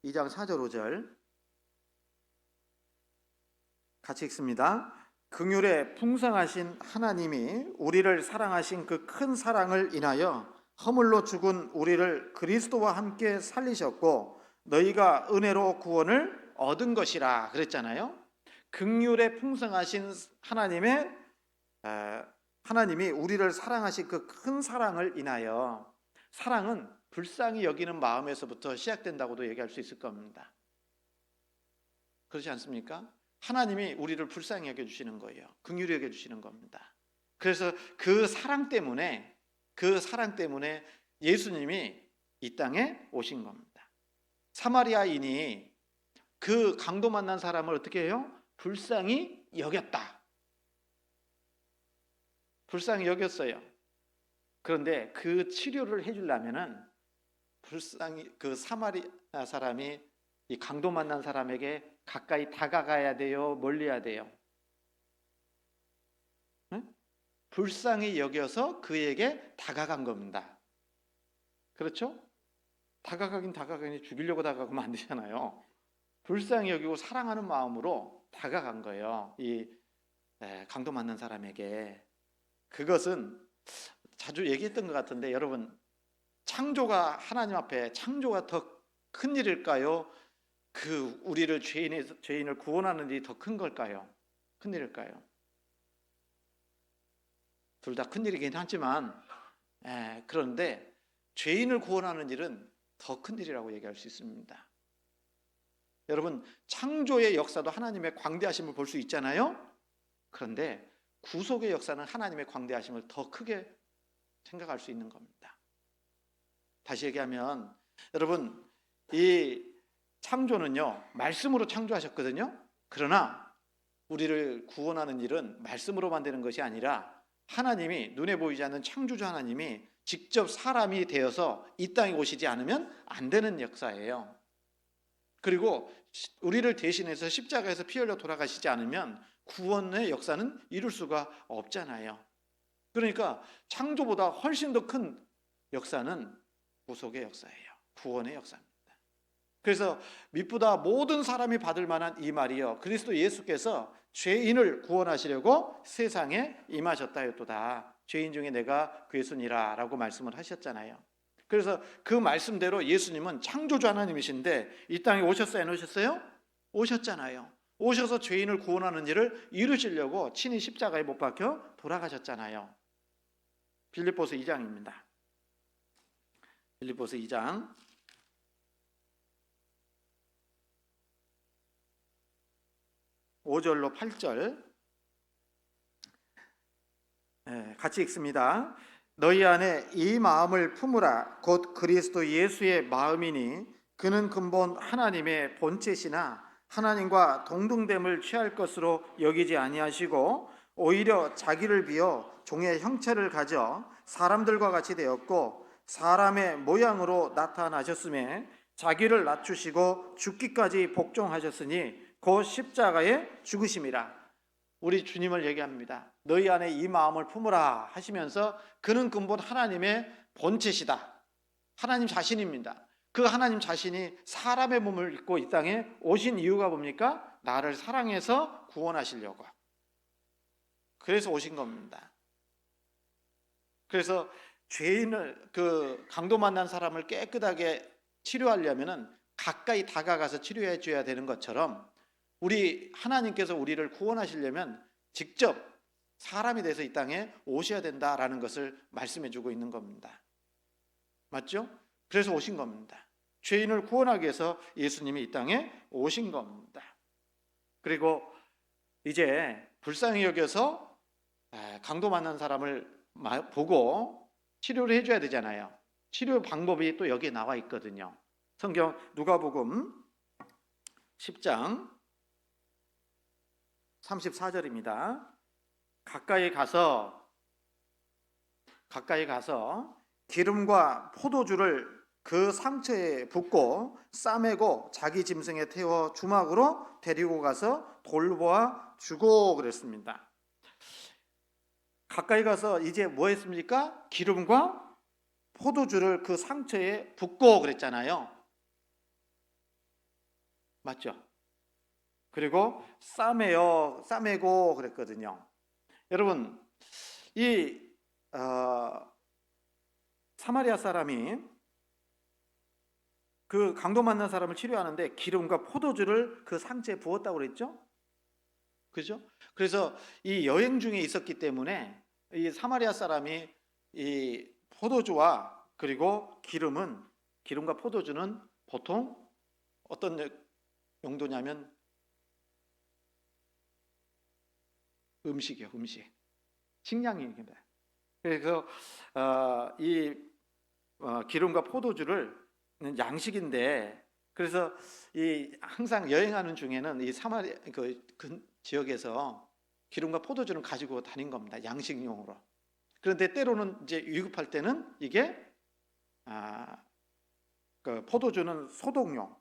2장 4절 5절 같이 읽습니다. 긍휼에 풍성하신 하나님이 우리를 사랑하신 그 큰 사랑을 인하여 허물로 죽은 우리를 그리스도와 함께 살리셨고 너희가 은혜로 구원을 얻은 것이라 그랬잖아요. 긍휼에 풍성하신 하나님이 우리를 사랑하신 그 큰 사랑을 인하여, 사랑은 불쌍히 여기는 마음에서부터 시작된다고도 얘기할 수 있을 겁니다. 그렇지 않습니까? 하나님이 우리를 불쌍히 여겨주시는 거예요. 긍휼히 여겨주시는 겁니다. 그래서 그 사랑 때문에 예수님이 이 땅에 오신 겁니다. 사마리아인이 그 강도 만난 사람을 어떻게 해요? 불쌍히 여겼다. 불쌍히 여겼어요. 그런데 그 치료를 해주려면은 불쌍히 그 사마리아 사람이 이 강도 만난 사람에게 가까이 다가가야 돼요? 멀리 해야 돼요? 응? 불쌍히 여겨서 그에게 다가간 겁니다. 그렇죠? 다가가긴 죽이려고 다가가면 안 되잖아요. 불쌍히 여기고 사랑하는 마음으로 다가간 거예요. 이 강도 만난 사람에게. 그것은 자주 얘기했던 것 같은데, 여러분, 창조가 하나님 앞에 창조가 더 큰 일일까요? 그 우리를 죄인을 구원하는 일이 더 큰 걸까요? 큰 일일까요? 둘 다 큰 일이긴 하지만, 그런데 죄인을 구원하는 일은 더 큰 일이라고 얘기할 수 있습니다. 여러분, 창조의 역사도 하나님의 광대하심을 볼 수 있잖아요. 그런데 구속의 역사는 하나님의 광대하심을 더 크게 생각할 수 있는 겁니다. 다시 얘기하면, 여러분, 이 창조는요, 말씀으로 창조하셨거든요. 그러나 우리를 구원하는 일은 말씀으로만 되는 것이 아니라 하나님이, 눈에 보이지 않는 창조주 하나님이 직접 사람이 되어서 이 땅에 오시지 않으면 안 되는 역사예요. 그리고 우리를 대신해서 십자가에서 피 흘려 돌아가시지 않으면 구원의 역사는 이룰 수가 없잖아요. 그러니까 창조보다 훨씬 더 큰 역사는 구속의 역사예요. 구원의 역사입니다. 그래서 미쁘다 모든 사람이 받을 만한 이 말이요, 그리스도 예수께서 죄인을 구원하시려고 세상에 임하셨다였도다. 죄인 중에 내가 괴순이라 라고 말씀을 하셨잖아요. 그래서 그 말씀대로 예수님은 창조주 하나님이신데 이 땅에 오셨어요, 안 오셨어요? 오셨잖아요. 오셔서 죄인을 구원하는 일을 이루시려고 친히 십자가에 못 박혀 돌아가셨잖아요. 빌립보서 2장입니다. 빌립보서 2장 5절로 8절 같이 읽습니다. 너희 안에 이 마음을 품으라. 곧 그리스도 예수의 마음이니 그는 근본 하나님의 본체시나 하나님과 동등됨을 취할 것으로 여기지 아니하시고 오히려 자기를 비어 종의 형체를 가져 사람들과 같이 되었고 사람의 모양으로 나타나셨음에 자기를 낮추시고 죽기까지 복종하셨으니 곧 십자가에 죽으심이라. 우리 주님을 얘기합니다. 너희 안에 이 마음을 품으라 하시면서 그는 근본 하나님의 본체시다. 하나님 자신입니다. 그 하나님 자신이 사람의 몸을 입고 이 땅에 오신 이유가 뭡니까? 나를 사랑해서 구원하시려고. 그래서 오신 겁니다. 그래서 죄인을, 그 강도 만난 사람을 깨끗하게 치료하려면은 가까이 다가가서 치료해 줘야 되는 것처럼 우리 하나님께서 우리를 구원하시려면 직접 사람이 돼서 이 땅에 오셔야 된다라는 것을 말씀해 주고 있는 겁니다. 맞죠? 그래서 오신 겁니다. 죄인을 구원하기 위해서 예수님이 이 땅에 오신 겁니다. 그리고 이제 불쌍히 여겨서 강도 만난 사람을 보고 치료를 해줘야 되잖아요. 치료 방법이 또 여기에 나와 있거든요. 성경 누가복음 10장 34절입니다. 가까이 가서 기름과 포도주를 그 상처에 붓고 싸매고 자기 짐승에 태워 주막으로 데리고 가서 돌보아 주고 그랬습니다. 가까이 가서 이제 뭐 했습니까? 기름과 포도주를 그 상처에 붓고 그랬잖아요. 맞죠? 그리고 싸매고 그랬거든요. 여러분, 이 사마리아 사람이 그 강도 만난 사람을 치료하는데 기름과 포도주를 그 상처에 부었다고 그랬죠? 그죠? 그래서 이 여행 중에 있었기 때문에 이 사마리아 사람이 이 포도주와 그리고 기름과 포도주는 보통 어떤 용도냐면 음식이요, 음식. 식량입니다. 그래서 이 기름과 포도주를 양식인데, 그래서 이 항상 여행하는 중에는 이 사마리아 그 지역에서 기름과 포도주는 가지고 다닌 겁니다. 양식용으로. 그런데 때로는 이제 위급할 때는 이게 그 포도주는 소독용,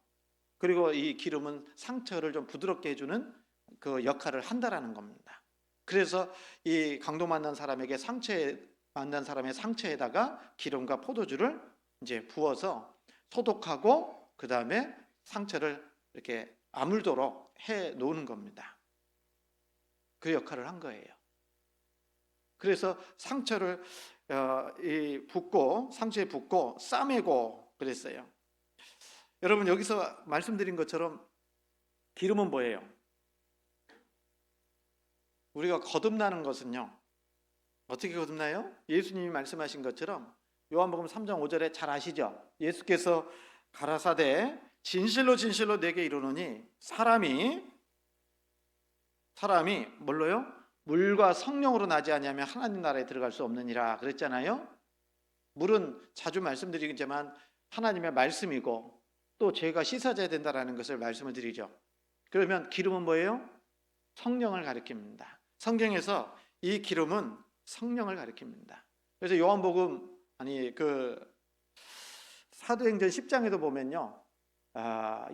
그리고 이 기름은 상처를 좀 부드럽게 해주는 그 역할을 한다라는 겁니다. 그래서 이 강도 만난 사람에게 만난 사람의 상처에다가 기름과 포도주를 이제 부어서 소독하고 그 다음에 상처를 이렇게 아물도록 해 놓는 겁니다. 그 역할을 한 거예요. 그래서 상처를 상처에 붓고 싸매고 그랬어요. 여러분, 여기서 말씀드린 것처럼 기름은 뭐예요? 우리가 거듭나는 것은요, 어떻게 거듭나요? 예수님이 말씀하신 것처럼 요한복음 3장 5절에 잘 아시죠? 예수께서 가라사대 진실로 진실로 내게 이르노니 사람이 뭘로요? 물과 성령으로 나지 아니하면 하나님 나라에 들어갈 수 없느니라 그랬잖아요. 물은 자주 말씀드리지만 하나님의 말씀이고 또 죄가 씻어져야 된다라는 것을 말씀을 드리죠. 그러면 기름은 뭐예요? 성령을 가리킵니다. 성경에서 이 기름은 성령을 가리킵니다. 그래서 요한복음 사도행전 10장에도 보면요,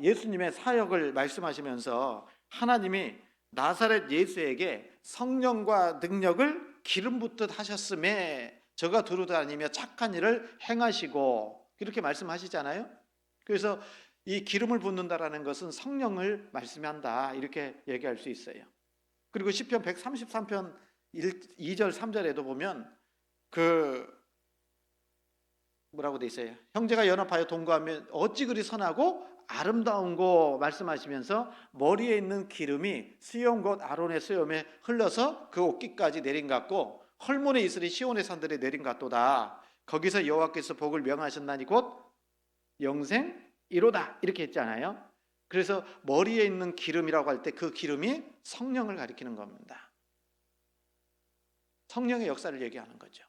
예수님의 사역을 말씀하시면서 하나님이 나사렛 예수에게 성령과 능력을 기름 붓듯 하셨음에 저가 두루다니며 착한 일을 행하시고 이렇게 말씀하시잖아요. 그래서 이 기름을 붓는다라는 것은 성령을 말씀한다 이렇게 얘기할 수 있어요. 그리고 시편 133편 2절 3절에도 보면 뭐라고 돼 있어요? 형제가 연합하여 동거하면 어찌 그리 선하고 아름다운고 말씀하시면서 머리에 있는 기름이 수염 곧 아론의 수염에 흘러서 그 옷깃까지 내린 같고 헐몬에 있으리 시온의 산들에 내린 같도다. 거기서 여호와께서 복을 명하셨나니 곧 영생이로다 이렇게 했잖아요. 그래서 머리에 있는 기름이라고 할 때 그 기름이 성령을 가리키는 겁니다. 성령의 역사를 얘기하는 거죠.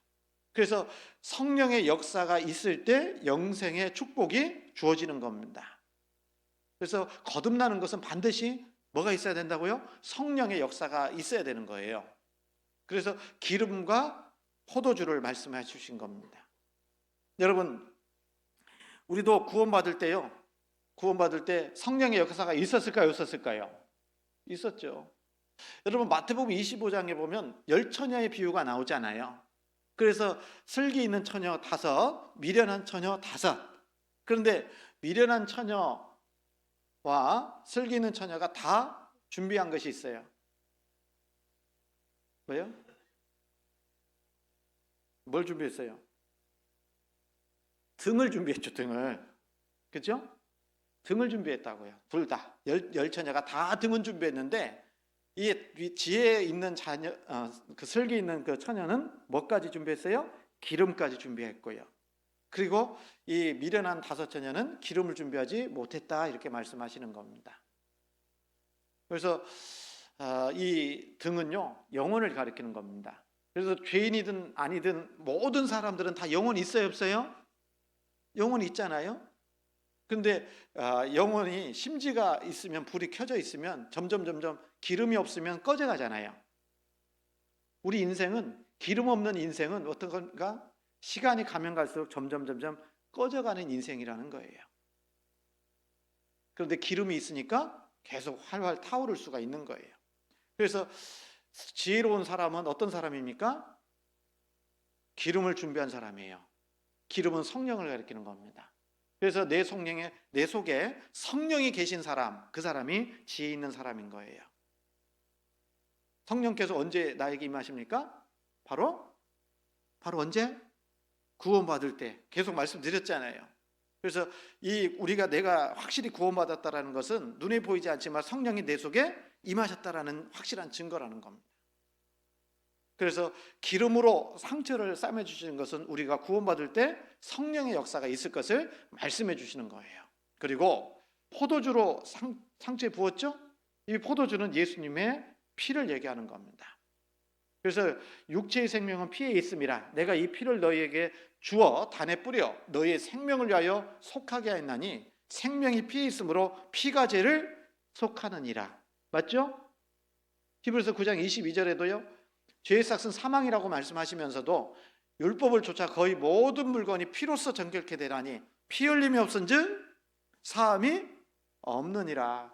그래서 성령의 역사가 있을 때 영생의 축복이 주어지는 겁니다. 그래서 거듭나는 것은 반드시 뭐가 있어야 된다고요? 성령의 역사가 있어야 되는 거예요. 그래서 기름과 포도주를 말씀해 주신 겁니다. 여러분, 우리도 구원받을 때 성령의 역사가 있었을까요? 없었을까요? 있었죠. 여러분, 마태복음 25장에 보면 10처녀의 비유가 나오잖아요. 그래서 슬기 있는 처녀 5, 미련한 처녀 5. 그런데 미련한 처녀와 슬기 있는 처녀가 다 준비한 것이 있어요. 뭐예요? 뭘 준비했어요? 등을 준비했죠, 등을. 그죠? 등을 준비했다고요. 둘 다. 열 처녀가 다 등은 준비했는데 이 지혜 있는 그 슬기 있는 그 처녀는 뭐까지 준비했어요? 기름까지 준비했고요. 그리고 이 미련한 5 처녀는 기름을 준비하지 못했다 이렇게 말씀하시는 겁니다. 그래서 이 등은요, 영혼을 가리키는 겁니다. 그래서 죄인이든 아니든 모든 사람들은 다 영혼이 있어요, 없어요? 영혼이 있잖아요. 근데 영혼이 심지가 있으면, 불이 켜져 있으면 점점 기름이 없으면 꺼져가잖아요. 우리 인생은, 기름 없는 인생은 어떤 건가? 시간이 가면 갈수록 점점 꺼져가는 인생이라는 거예요. 그런데 기름이 있으니까 계속 활활 타오를 수가 있는 거예요. 그래서 지혜로운 사람은 어떤 사람입니까? 기름을 준비한 사람이에요. 기름은 성령을 가리키는 겁니다. 그래서 내 속에 성령이 계신 사람, 그 사람이 지혜 있는 사람인 거예요. 성령께서 언제 나에게 임하십니까? 바로 언제? 구원받을 때. 계속 말씀드렸잖아요. 그래서 내가 확실히 구원받았다라는 것은 눈에 보이지 않지만 성령이 내 속에 임하셨다라는 확실한 증거라는 겁니다. 그래서 기름으로 상처를 싸매 주시는 것은 우리가 구원받을 때 성령의 역사가 있을 것을 말씀해 주시는 거예요. 그리고 포도주로 상처에 부었죠? 이 포도주는 예수님의 피를 얘기하는 겁니다. 그래서 육체의 생명은 피에 있음이라 내가 이 피를 너희에게 주어 단에 뿌려 너희의 생명을 위하여 속하게 하였나니 생명이 피에 있으므로 피가 죄를 속하느니라. 맞죠? 히브리서 9장 22절에도요. 죄의 삭은 사망이라고 말씀하시면서도 율법을 쫓아 거의 모든 물건이 피로써 정결케 되라니 피 흘림이 없은즉 사함이 없느니라.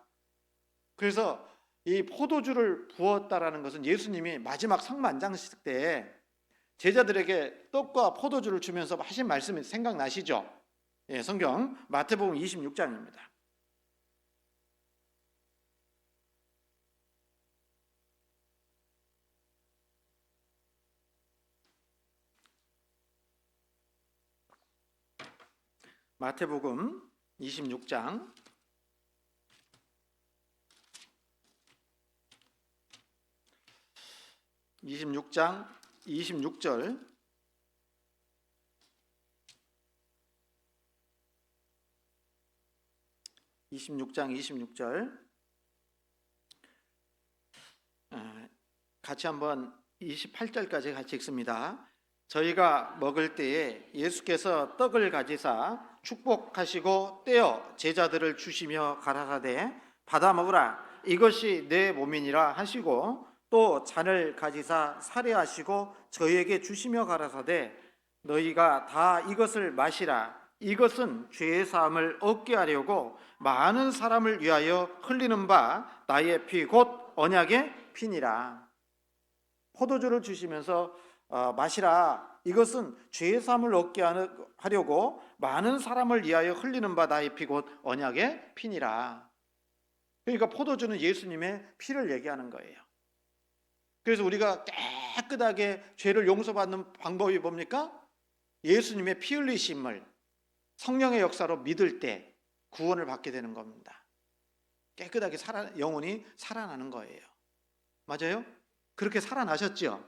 그래서 이 포도주를 부었다라는 것은 예수님이 마지막 성만장식 때 제자들에게 떡과 포도주를 주면서 하신 말씀이 생각나시죠? 예, 성경 마태복음 26장입니다. 마태복음 26장 26절 26절 같이 한번 28절까지 같이 읽습니다. 저희가 먹을 때에 예수께서 떡을 가지사 축복하시고 떼어 제자들을 주시며 가라사대 받아 먹으라 이것이 내 몸이니라 하시고 또 잔을 가지사 사례하시고 저희에게 주시며 가라사대 너희가 다 이것을 마시라 이것은 죄의 사함을 얻게 하려고 많은 사람을 위하여 흘리는 바 나의 피 곧 언약의 피니라. 포도주를 주시면서 마시라 이것은 죄의 사함을 얻게 하려고 많은 사람을 위하여 흘리는 바 나의 피 곧 언약의 피니라. 그러니까 포도주는 예수님의 피를 얘기하는 거예요. 그래서 우리가 깨끗하게 죄를 용서받는 방법이 뭡니까? 예수님의 피 흘리심을 성령의 역사로 믿을 때 구원을 받게 되는 겁니다. 깨끗하게 영혼이 살아나는 거예요. 맞아요? 그렇게 살아나셨죠?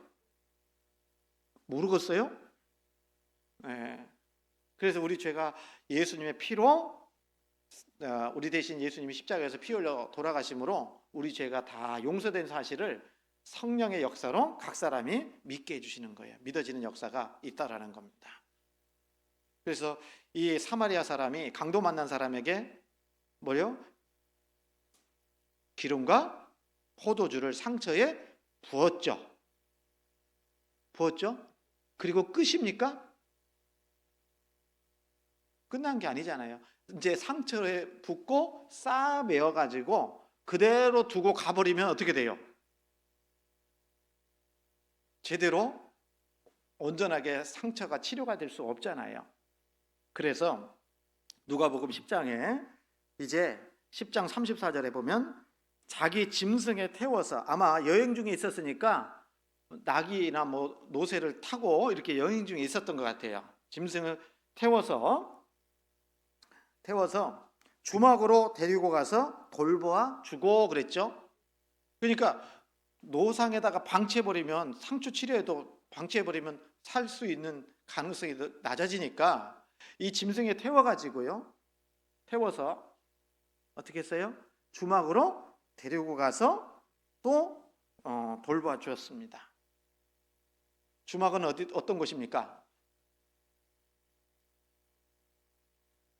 모르겠어요? 네. 그래서 우리 죄가 예수님의 피로 우리 대신 예수님이 십자가에서 피 흘려 돌아가심으로 우리 죄가 다 용서된 사실을 성령의 역사로 각 사람이 믿게 해주시는 거예요. 믿어지는 역사가 있다라는 겁니다. 그래서 이 사마리아 사람이 강도 만난 사람에게 뭐요? 기름과 포도주를 상처에 부었죠. 그리고 끝입니까? 끝난 게 아니잖아요. 이제 상처에 붓고 쌓아 매어 가지고 그대로 두고 가버리면 어떻게 돼요? 제대로 온전하게 상처가 치료가 될 수 없잖아요. 그래서 누가복음 10장에 이제 10장 34절에 보면 자기 짐승에 태워서 아마 여행 중에 있었으니까 낙이나 뭐 노새를 타고 이렇게 여행 중에 있었던 것 같아요. 짐승을 태워서 주막으로 데리고 가서 돌보아 주고 그랬죠. 그러니까 노상에다가 방치해버리면 상처 치료에도 방치해버리면 살 수 있는 가능성이 낮아지니까 이 짐승에 태워서 어떻게 했어요? 주막으로 데리고 가서 또 돌보아 주었습니다. 주막은 어떤 곳입니까?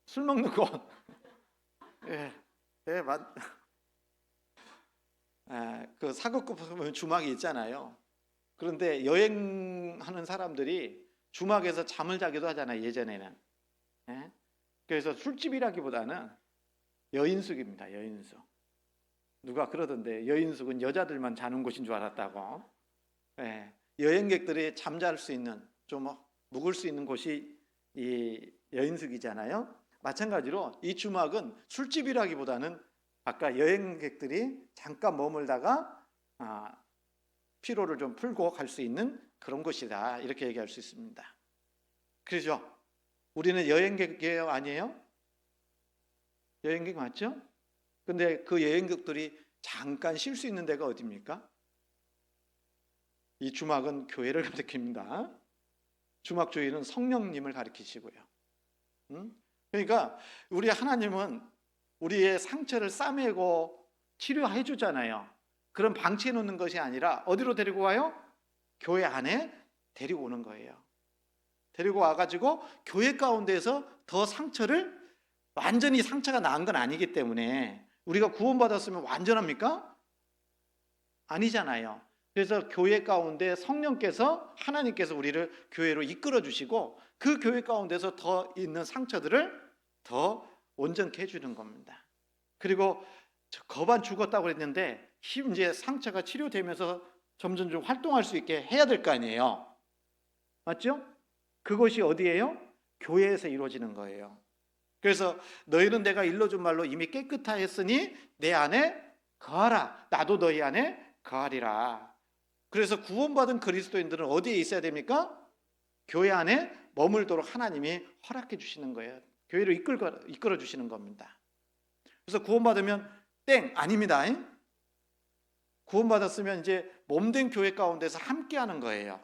술 먹는 곳. 예, 그 사극급 보면 주막이 있잖아요. 그런데 여행하는 사람들이 주막에서 잠을 자기도 하잖아요. 예전에는. 예? 그래서 술집이라기보다는 여인숙입니다. 여인숙. 누가 그러던데 여인숙은 여자들만 자는 곳인 줄 알았다고. 예. 여행객들이 잠잘 수 있는 좀 묵을 수 있는 곳이 이 여인숙이잖아요. 마찬가지로 이 주막은 술집이라기보다는 아까 여행객들이 잠깐 머물다가 피로를 좀 풀고 갈 수 있는 그런 곳이다, 이렇게 얘기할 수 있습니다. 그렇죠? 우리는 여행객이에요, 아니에요? 여행객 맞죠? 근데 그 여행객들이 잠깐 쉴 수 있는 데가 어디입니까? 이 주막은 교회를 가리킵니다. 주막 주인은 성령님을 가리키시고요. 그러니까 우리 하나님은 우리의 상처를 싸매고 치료해 주잖아요. 그럼 방치해 놓는 것이 아니라 어디로 데리고 와요? 교회 안에 데리고 오는 거예요. 데리고 와가지고 교회 가운데에서 더 상처를, 완전히 상처가 나은 건 아니기 때문에, 우리가 구원받았으면 완전합니까? 아니잖아요. 그래서 교회 가운데 성령께서, 하나님께서 우리를 교회로 이끌어 주시고 그 교회 가운데서 더 있는 상처들을 더 온전케 해주는 겁니다. 그리고 거반 죽었다고 그랬는데 이제 상처가 치료되면서 점점 좀 활동할 수 있게 해야 될 거 아니에요. 맞죠? 그것이 어디예요? 교회에서 이루어지는 거예요. 그래서 너희는 내가 일러준 말로 이미 깨끗하였으니 내 안에 거하라. 나도 너희 안에 거하리라. 그래서 구원받은 그리스도인들은 어디에 있어야 됩니까? 교회 안에 머물도록 하나님이 허락해 주시는 거예요. 교회로 이끌어 주시는 겁니다. 그래서 구원받으면 땡 아닙니다. 구원받았으면 이제 몸된 교회 가운데서 함께하는 거예요.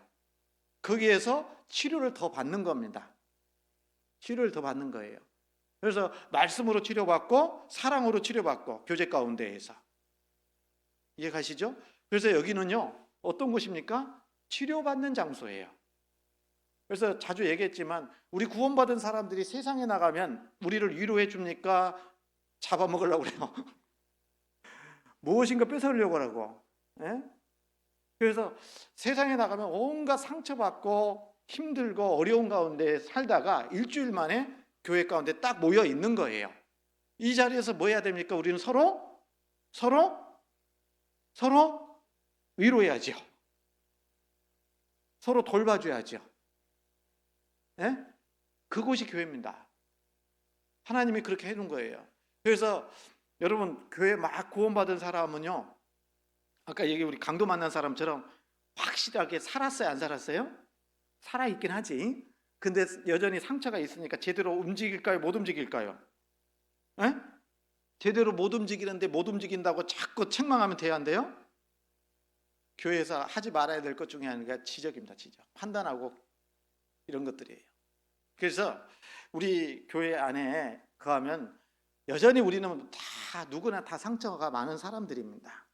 거기에서 치료를 더 받는 겁니다. 치료를 더 받는 거예요. 그래서 말씀으로 치료받고 사랑으로 치료받고 교제 가운데에서. 이해 가시죠? 그래서 여기는요, 어떤 곳입니까? 치료받는 장소예요. 그래서 자주 얘기했지만 우리 구원받은 사람들이 세상에 나가면 우리를 위로해 줍니까? 잡아먹으려고 그래요. 무엇인가 뺏어오려고 하고. 예? 그래서 세상에 나가면 온갖 상처받고 힘들고 어려운 가운데 살다가 일주일 만에 교회 가운데 딱 모여 있는 거예요. 이 자리에서 뭐 해야 됩니까? 우리는 서로 위로해야죠. 서로 돌봐줘야죠. 예? 그곳이 교회입니다. 하나님이 그렇게 해놓은 거예요. 그래서 여러분, 교회 막 구원받은 사람은요, 아까 얘기 우리 강도 만난 사람처럼 확실하게 살았어요, 안 살았어요? 살아있긴 하지. 근데 여전히 상처가 있으니까 제대로 움직일까요, 못 움직일까요? 에? 제대로 못 움직이는데 못 움직인다고 자꾸 책망하면 돼야 한대요? 교회에서 하지 말아야 될 것 중에 하나가 지적입니다. 지적. 판단하고 이런 것들이에요. 그래서 우리 교회 안에 거하면 여전히 우리는 다 누구나 다 상처가 많은 사람들입니다.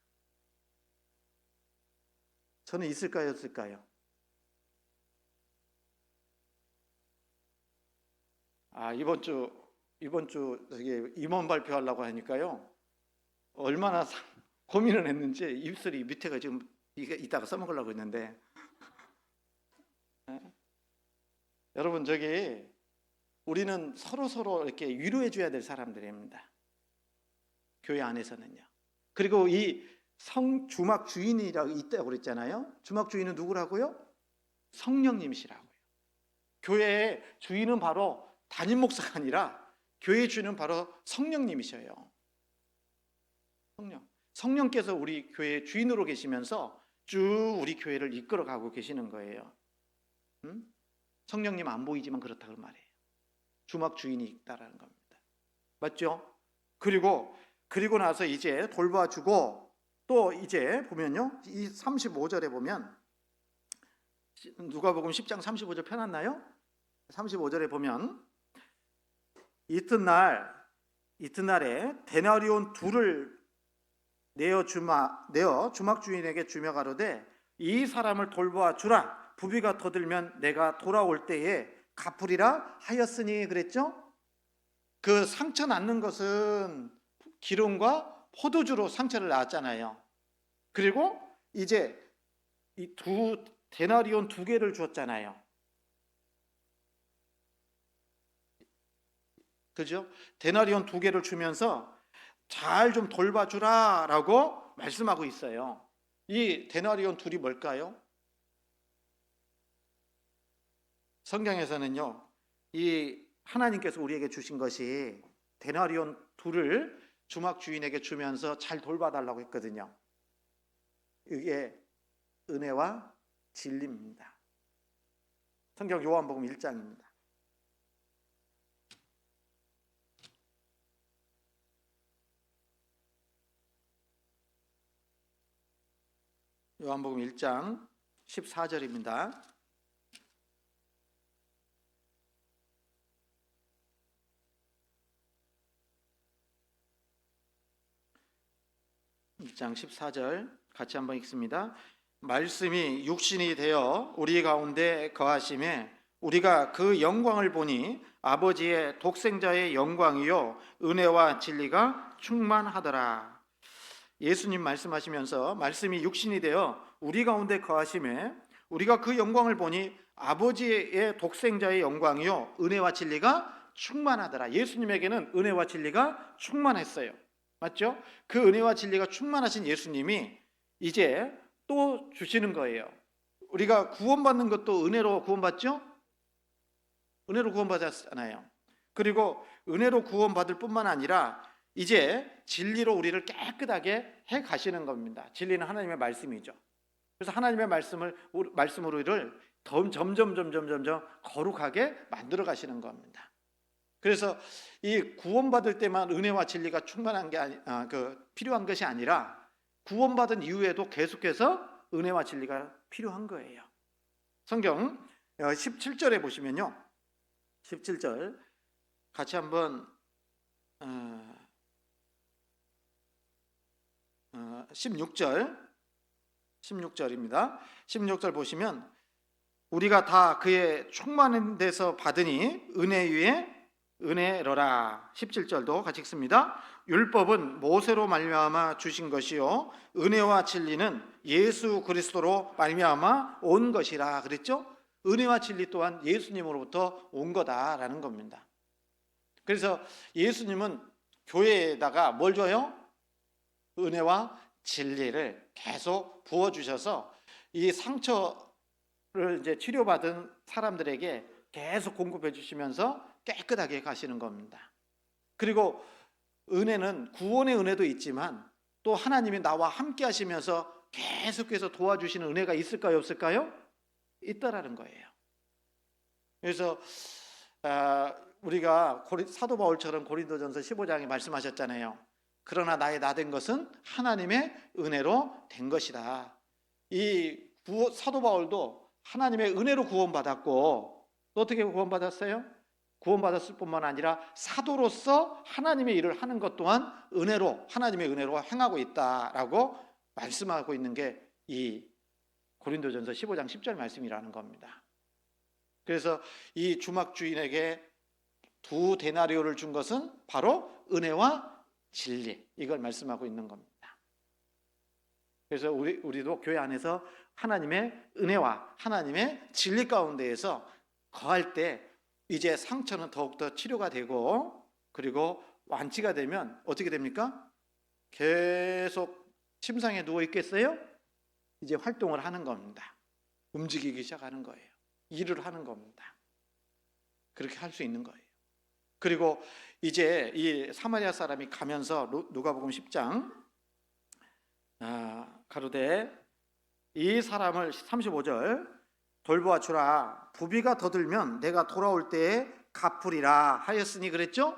저는 있을까요, 없을까요? 이번 주 임원 발표하려고 하니까요, 얼마나 고민을 했는지 입술이 밑에가 지금 이따가 써먹으려고 했는데, 여러분, 우리는 서로 이렇게 위로해 줘야 될 사람들입니다. 교회 안에서는요. 그리고 이 주막 주인이라고 있다고 그랬잖아요. 주막 주인은 누구라고요? 성령님이시라고요. 교회의 주인은 바로 담임 목사가 아니라 교회의 주인은 바로 성령님이셔요. 성령께서 우리 교회의 주인으로 계시면서 쭉 우리 교회를 이끌어가고 계시는 거예요. 성령님 안 보이지만 그렇다고 말해요. 주막 주인이 있다라는 겁니다. 맞죠? 그리고 나서 이제 돌봐주고, 또 이제 보면요, 이 35절에 보면, 누가복음 10장 35절 펴놨나요? 35절에 보면 이튿날에 데나리온 둘을 내어 주막 주인에게 주며 가로되 이 사람을 돌보아 주라. 부비가 터들면 내가 돌아올 때에 갚으리라 하였으니 그랬죠? 그 상처 낳는 것은 기름과 포도주로 상처를 낳았잖아요. 그리고 이제 이 데나리온 2개를 주었잖아요. 그죠? 데나리온 2개를 주면서 잘 좀 돌봐주라 라고 말씀하고 있어요. 이 데나리온 둘이 뭘까요? 성경에서는요, 이 하나님께서 우리에게 주신 것이 데나리온 둘을 주막 주인에게 주면서 잘 돌봐달라고 했거든요. 이게 은혜와 진리입니다. 성경 요한복음 1장입니다. 요한복음 1장 14절입니다. 장 14절 같이 한번 읽습니다. 말씀이 육신이 되어 우리 가운데 거하심에 우리가 그 영광을 보니 아버지의 독생자의 영광이요 은혜와 진리가 충만하더라. 예수님 말씀하시면서 말씀이 육신이 되어 우리 가운데 거하심에 우리가 그 영광을 보니 아버지의 독생자의 영광이요 은혜와 진리가 충만하더라. 예수님에게는 은혜와 진리가 충만했어요. 맞죠? 그 은혜와 진리가 충만하신 예수님이 이제 또 주시는 거예요. 우리가 구원받는 것도 은혜로 구원받죠? 은혜로 구원받았잖아요. 그리고 은혜로 구원받을 뿐만 아니라 이제 진리로 우리를 깨끗하게 해 가시는 겁니다. 진리는 하나님의 말씀이죠. 그래서 하나님의 말씀으로 우리를 점점 거룩하게 만들어 가시는 겁니다. 그래서 이 구원받을 때만 은혜와 진리가 충만한 게 필요한 것이 아니라 구원받은 이후에도 계속해서 은혜와 진리가 필요한 거예요. 성경 17절에 보시면요, 17절 같이 한번 16절입니다. 16절 보시면 우리가 다 그의 충만한 데서 받으니 은혜 위에 은혜로라. 17절도 같이 읽습니다. 율법은 모세로 말미암아 주신 것이요 은혜와 진리는 예수 그리스도로 말미암아 온 것이라 그랬죠? 은혜와 진리 또한 예수님으로부터 온 거다라는 겁니다. 그래서 예수님은 교회에다가 뭘 줘요? 은혜와 진리를 계속 부어주셔서 이 상처를 이제 치료받은 사람들에게 계속 공급해 주시면서 깨끗하게 가시는 겁니다. 그리고 은혜는 구원의 은혜도 있지만 또 하나님이 나와 함께 하시면서 계속해서 도와주시는 은혜가 있을까요? 없을까요? 있다라는 거예요. 그래서 우리가 사도 바울처럼 고린도전서 15장에 말씀하셨잖아요. 그러나 나의 나된 것은 하나님의 은혜로 된 것이다. 이 사도 바울도 하나님의 은혜로 구원받았고 또 어떻게 구원받았어요? 구원받았을 뿐만 아니라 사도로서 하나님의 일을 하는 것 또한 은혜로, 하나님의 은혜로 행하고 있다라고 말씀하고 있는 게 이 고린도전서 15장 10절 말씀이라는 겁니다. 그래서 이 주막 주인에게 2 데나리오를 준 것은 바로 은혜와 진리, 이걸 말씀하고 있는 겁니다. 그래서 우리도 교회 안에서 하나님의 은혜와 하나님의 진리 가운데에서 거할 때 이제 상처는 더욱더 치료가 되고 그리고 완치가 되면 어떻게 됩니까? 계속 침상에 누워 있겠어요? 이제 활동을 하는 겁니다. 움직이기 시작하는 거예요. 일을 하는 겁니다. 그렇게 할 수 있는 거예요. 그리고 이제 이 사마리아 사람이 가면서 누가복음 10장 가로되 이 사람을 35절 돌보아 주라. 부비가 더 들면 내가 돌아올 때에 갚으리라 하였으니 그랬죠?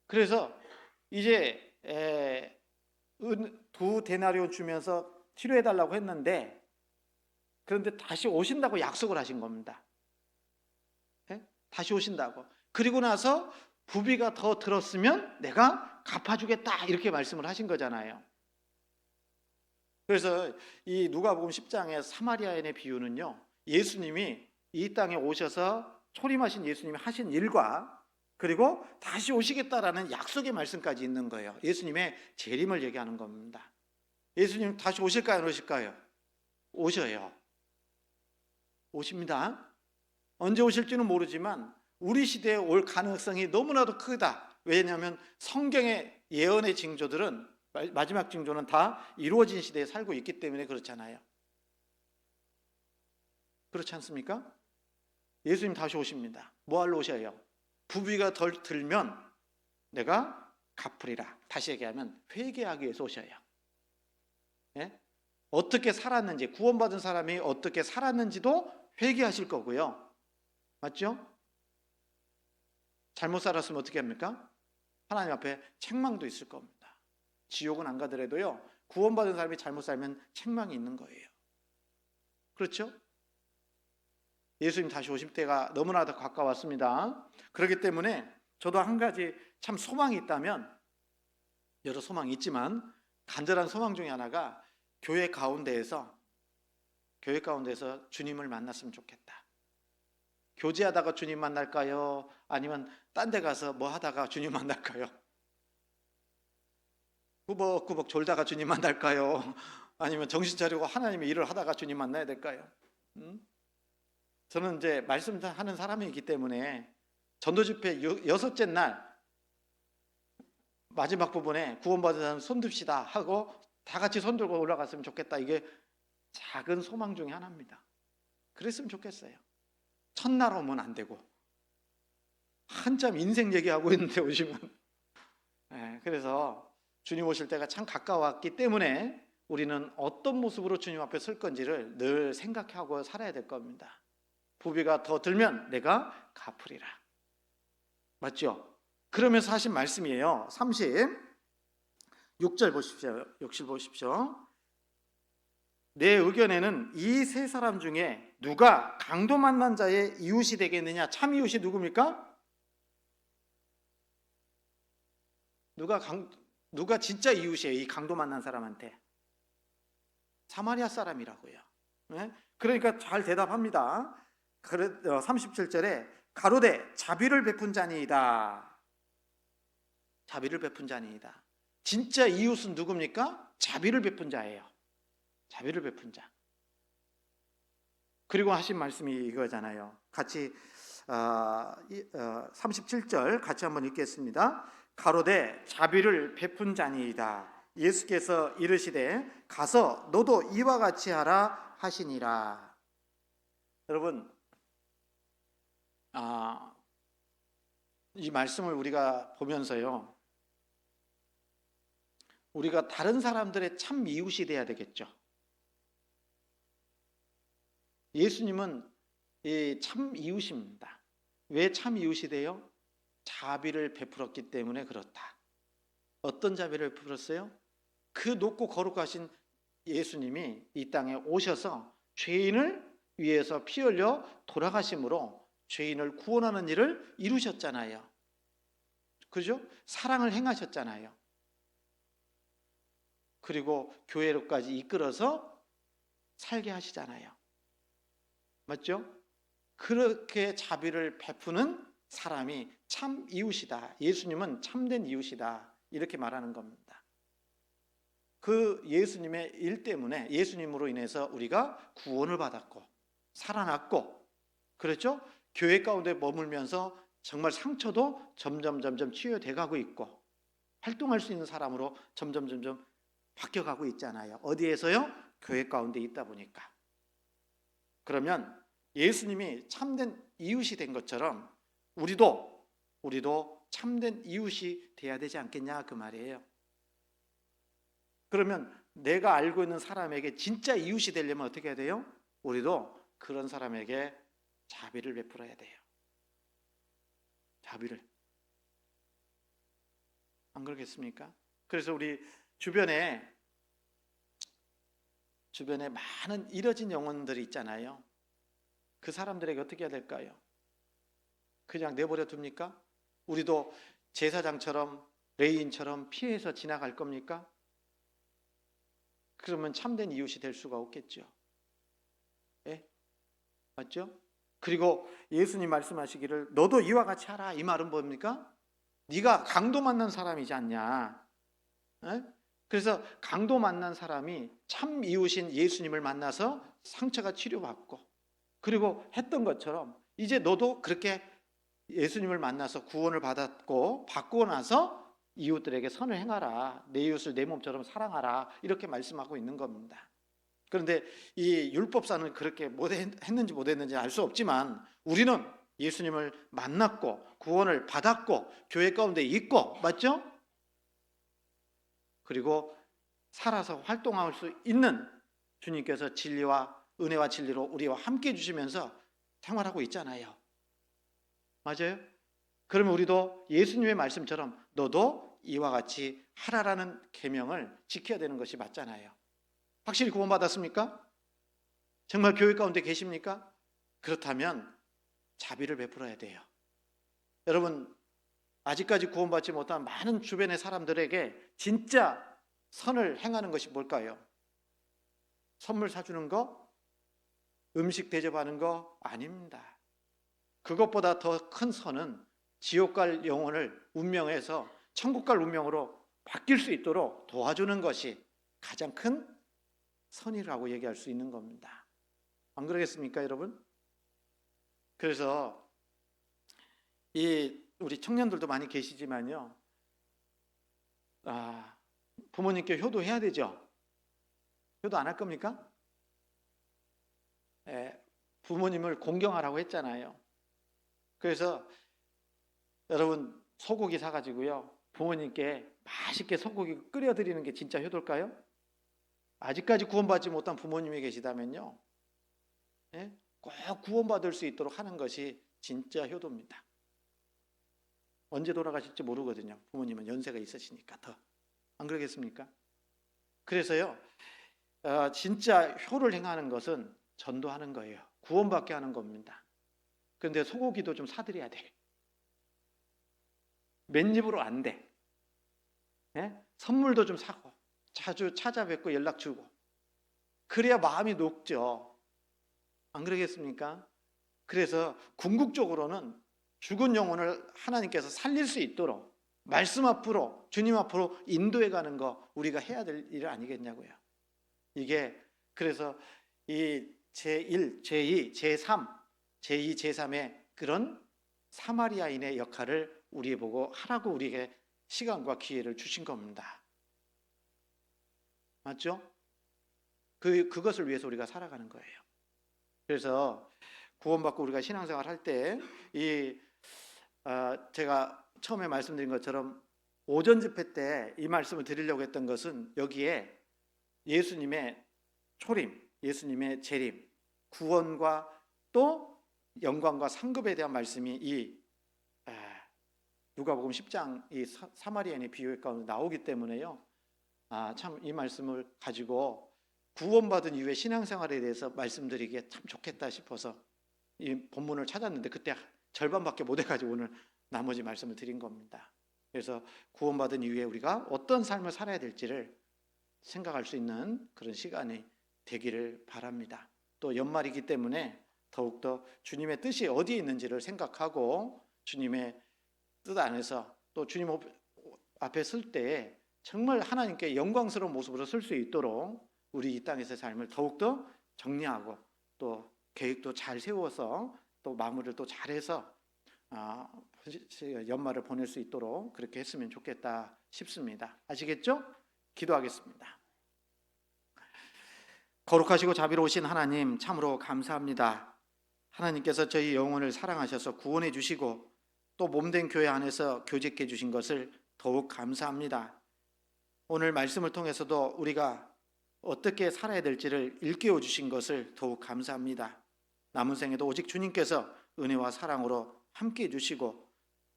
그래서 이제 2 데나리온 주면서 치료해달라고 했는데 그런데 다시 오신다고 약속을 하신 겁니다. 다시 오신다고. 그리고 나서 부비가 더 들었으면 내가 갚아주겠다 이렇게 말씀을 하신 거잖아요. 그래서 이 누가복음 10장의 사마리아인의 비유는요, 예수님이 이 땅에 오셔서 초림하신 예수님이 하신 일과 그리고 다시 오시겠다라는 약속의 말씀까지 있는 거예요. 예수님의 재림을 얘기하는 겁니다. 예수님 다시 오실까요? 안 오실까요? 오셔요. 오십니다. 언제 오실지는 모르지만 우리 시대에 올 가능성이 너무나도 크다. 왜냐하면 성경의 예언의 징조들은 마지막 징조는 다 이루어진 시대에 살고 있기 때문에 그렇잖아요. 그렇지 않습니까? 예수님 다시 오십니다. 뭐 하러 오셔요? 부비가 덜 들면 내가 갚으리라. 다시 얘기하면 회개하기 위해서 오셔요. 예? 어떻게 살았는지, 구원받은 사람이 어떻게 살았는지도 회개하실 거고요. 맞죠? 잘못 살았으면 어떻게 합니까? 하나님 앞에 책망도 있을 겁니다. 지옥은 안 가더라도요, 구원받은 사람이 잘못 살면 책망이 있는 거예요. 그렇죠? 예수님 다시 오실 때가 너무나도 가까웠습니다. 그렇기 때문에 저도 한 가지 참 소망이 있다면, 여러 소망이 있지만 간절한 소망 중에 하나가 교회 가운데에서 주님을 만났으면 좋겠다. 교제하다가 주님 만날까요? 아니면 딴 데 가서 뭐 하다가 주님 만날까요? 꾸벅꾸벅 졸다가 주님 만날까요? 아니면 정신 차리고 하나님의 일을 하다가 주님 만나야 될까요? 저는 이제 말씀하는 사람이기 때문에 전도 집회 여섯째 날 마지막 부분에 구원받은 사람 손 듭시다 하고 다 같이 손 들고 올라갔으면 좋겠다. 이게 작은 소망 중에 하나입니다. 그랬으면 좋겠어요. 첫날 오면 안 되고 한참 인생 얘기하고 있는데 오시면 그래서 주님 오실 때가 참 가까웠기 때문에 우리는 어떤 모습으로 주님 앞에 설 건지를 늘 생각하고 살아야 될 겁니다. 부비가 더 들면 내가 갚으리라. 맞죠? 그러면서 하신 말씀이에요. 36절 보십시오. 6절 보십시오. 내 의견에는 이 세 사람 중에 누가 강도 만난 자의 이웃이 되겠느냐? 참 이웃이 누굽니까? 누가 진짜 이웃이에요? 이 강도 만난 사람한테. 사마리아 사람이라고요. 네? 그러니까 잘 대답합니다. 37절에 가로되 자비를 베푼 자니이다. 자비를 베푼 자니이다. 진짜 이웃은 누굽니까? 자비를 베푼 자예요. 자비를 베푼 자. 그리고 하신 말씀이 이거잖아요. 같이 37절 같이 한번 읽겠습니다. 가로되 자비를 베푼 자니이다. 예수께서 이르시되 가서 너도 이와 같이 하라 하시니라. 여러분, 이 말씀을 우리가 보면서요, 우리가 다른 사람들의 참 이웃이 돼야 되겠죠. 예수님은 참 이웃입니다. 왜 참 이웃이 돼요? 자비를 베풀었기 때문에 그렇다. 어떤 자비를 베풀었어요? 그 높고 거룩하신 예수님이 이 땅에 오셔서 죄인을 위해서 피 흘려 돌아가심으로 죄인을 구원하는 일을 이루셨잖아요. 그죠? 사랑을 행하셨잖아요. 그리고 교회로까지 이끌어서 살게 하시잖아요. 맞죠? 그렇게 자비를 베푸는 사람이 참 이웃이다. 예수님은 참된 이웃이다. 이렇게 말하는 겁니다. 그 예수님의 일 때문에, 예수님으로 인해서 우리가 구원을 받았고 살아났고, 그렇죠? 교회 가운데 머물면서 정말 상처도 점점 치유돼 가고 있고 활동할 수 있는 사람으로 점점 바뀌어가고 있잖아요. 어디에서요? 교회 가운데 있다 보니까. 그러면 예수님이 참된 이웃이 된 것처럼 우리도 참된 이웃이 돼야 되지 않겠냐 그 말이에요. 그러면 내가 알고 있는 사람에게 진짜 이웃이 되려면 어떻게 해야 돼요? 우리도 그런 사람에게 자비를 베풀어야 돼요. 자비를. 안 그러겠습니까? 그래서 우리 주변에 많은 잃어진 영혼들이 있잖아요. 그 사람들에게 어떻게 해야 될까요? 그냥 내버려 둡니까? 우리도 제사장처럼 레위인처럼 피해서 지나갈 겁니까? 그러면 참된 이웃이 될 수가 없겠죠. 예? 맞죠? 그리고 예수님 말씀하시기를 너도 이와 같이 하라. 이 말은 뭡니까? 네가 강도 만난 사람이지 않냐. 예? 그래서 강도 만난 사람이 참 이웃인 예수님을 만나서 상처가 치료받고 그리고 했던 것처럼 이제 너도 그렇게 예수님을 만나서 구원을 받고 나서 이웃들에게 선을 행하라. 내 이웃을 내 몸처럼 사랑하라. 이렇게 말씀하고 있는 겁니다. 그런데 이 율법사는 그렇게 했는지 못했는지 알 수 없지만 우리는 예수님을 만났고 구원을 받았고 교회 가운데 있고, 맞죠? 그리고 살아서 활동할 수 있는 주님께서 진리와 은혜와 진리로 우리와 함께 해주시면서 생활하고 있잖아요. 맞아요? 그러면 우리도 예수님의 말씀처럼 너도 이와 같이 하라라는 계명을 지켜야 되는 것이 맞잖아요. 확실히 구원받았습니까? 정말 교회 가운데 계십니까? 그렇다면 자비를 베풀어야 돼요. 여러분, 아직까지 구원받지 못한 많은 주변의 사람들에게 진짜 선을 행하는 것이 뭘까요? 선물 사주는 거? 음식 대접하는 거? 아닙니다. 그것보다 더 큰 선은 지옥 갈 영혼을 운명에서 천국 갈 운명으로 바뀔 수 있도록 도와주는 것이 가장 큰 선이라고 얘기할 수 있는 겁니다. 안 그러겠습니까, 여러분? 그래서 우리 청년들도 많이 계시지만요, 부모님께 효도해야 되죠. 효도 안 할 겁니까? 부모님을 공경하라고 했잖아요. 그래서 여러분, 소고기 사가지고요, 부모님께 맛있게 소고기 끓여드리는 게 진짜 효도일까요? 아직까지 구원받지 못한 부모님이 계시다면요, 꼭 구원받을 수 있도록 하는 것이 진짜 효도입니다. 언제 돌아가실지 모르거든요. 부모님은 연세가 있으시니까 더. 안 그러겠습니까? 그래서요, 진짜 효를 행하는 것은 전도하는 거예요. 구원받게 하는 겁니다. 그런데 소고기도 좀 사드려야 돼. 맨입으로 안 돼. 선물도 좀 사고 자주 찾아뵙고 연락 주고 그래야 마음이 녹죠. 안 그러겠습니까? 그래서 궁극적으로는 죽은 영혼을 하나님께서 살릴 수 있도록 말씀 앞으로, 주님 앞으로 인도해 가는 거 우리가 해야 될 일 아니겠냐고요. 이게 그래서 이 제1, 제2, 제3, 제2, 제3의 그런 사마리아인의 역할을 우리 보고 하라고 우리에게 시간과 기회를 주신 겁니다. 맞죠? 그것을 위해서 우리가 살아가는 거예요. 그래서 구원받고 우리가 신앙생활 할 때 제가 처음에 말씀드린 것처럼 오전 집회 때 이 말씀을 드리려고 했던 것은 여기에 예수님의 초림, 예수님의 재림, 구원과 또 영광과 상급에 대한 말씀이 이 누가복음 10장 이 사마리아인의 비유 가운데 나오기 때문에요. 참 이 말씀을 가지고 구원받은 이후에 신앙생활에 대해서 말씀드리기에 참 좋겠다 싶어서 이 본문을 찾았는데 그때 절반밖에 못 해가지고 오늘 나머지 말씀을 드린 겁니다. 그래서 구원받은 이후에 우리가 어떤 삶을 살아야 될지를 생각할 수 있는 그런 시간이 되기를 바랍니다. 또 연말이기 때문에 더욱더 주님의 뜻이 어디에 있는지를 생각하고 주님의 뜻 안에서 또 주님 앞에 설 때에 정말 하나님께 영광스러운 모습으로 설 수 있도록 우리 이 땅에서의 삶을 더욱더 정리하고 또 계획도 잘 세워서 또 마무리를 또 잘해서 연말을 보낼 수 있도록 그렇게 했으면 좋겠다 싶습니다. 아시겠죠? 기도하겠습니다. 거룩하시고 자비로우신 하나님, 참으로 감사합니다. 하나님께서 저희 영혼을 사랑하셔서 구원해 주시고 또 몸된 교회 안에서 교직해 주신 것을 더욱 감사합니다. 오늘 말씀을 통해서도 우리가 어떻게 살아야 될지를 일깨워 주신 것을 더욱 감사합니다. 남은 생에도 오직 주님께서 은혜와 사랑으로 함께 해주시고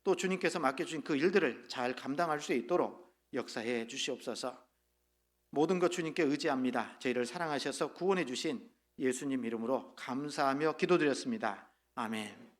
또 주님께서 맡겨주신 그 일들을 잘 감당할 수 있도록 역사해 주시옵소서. 모든 것 주님께 의지합니다. 저희를 사랑하셔서 구원해 주신 예수님 이름으로 감사하며 기도드렸습니다. 아멘.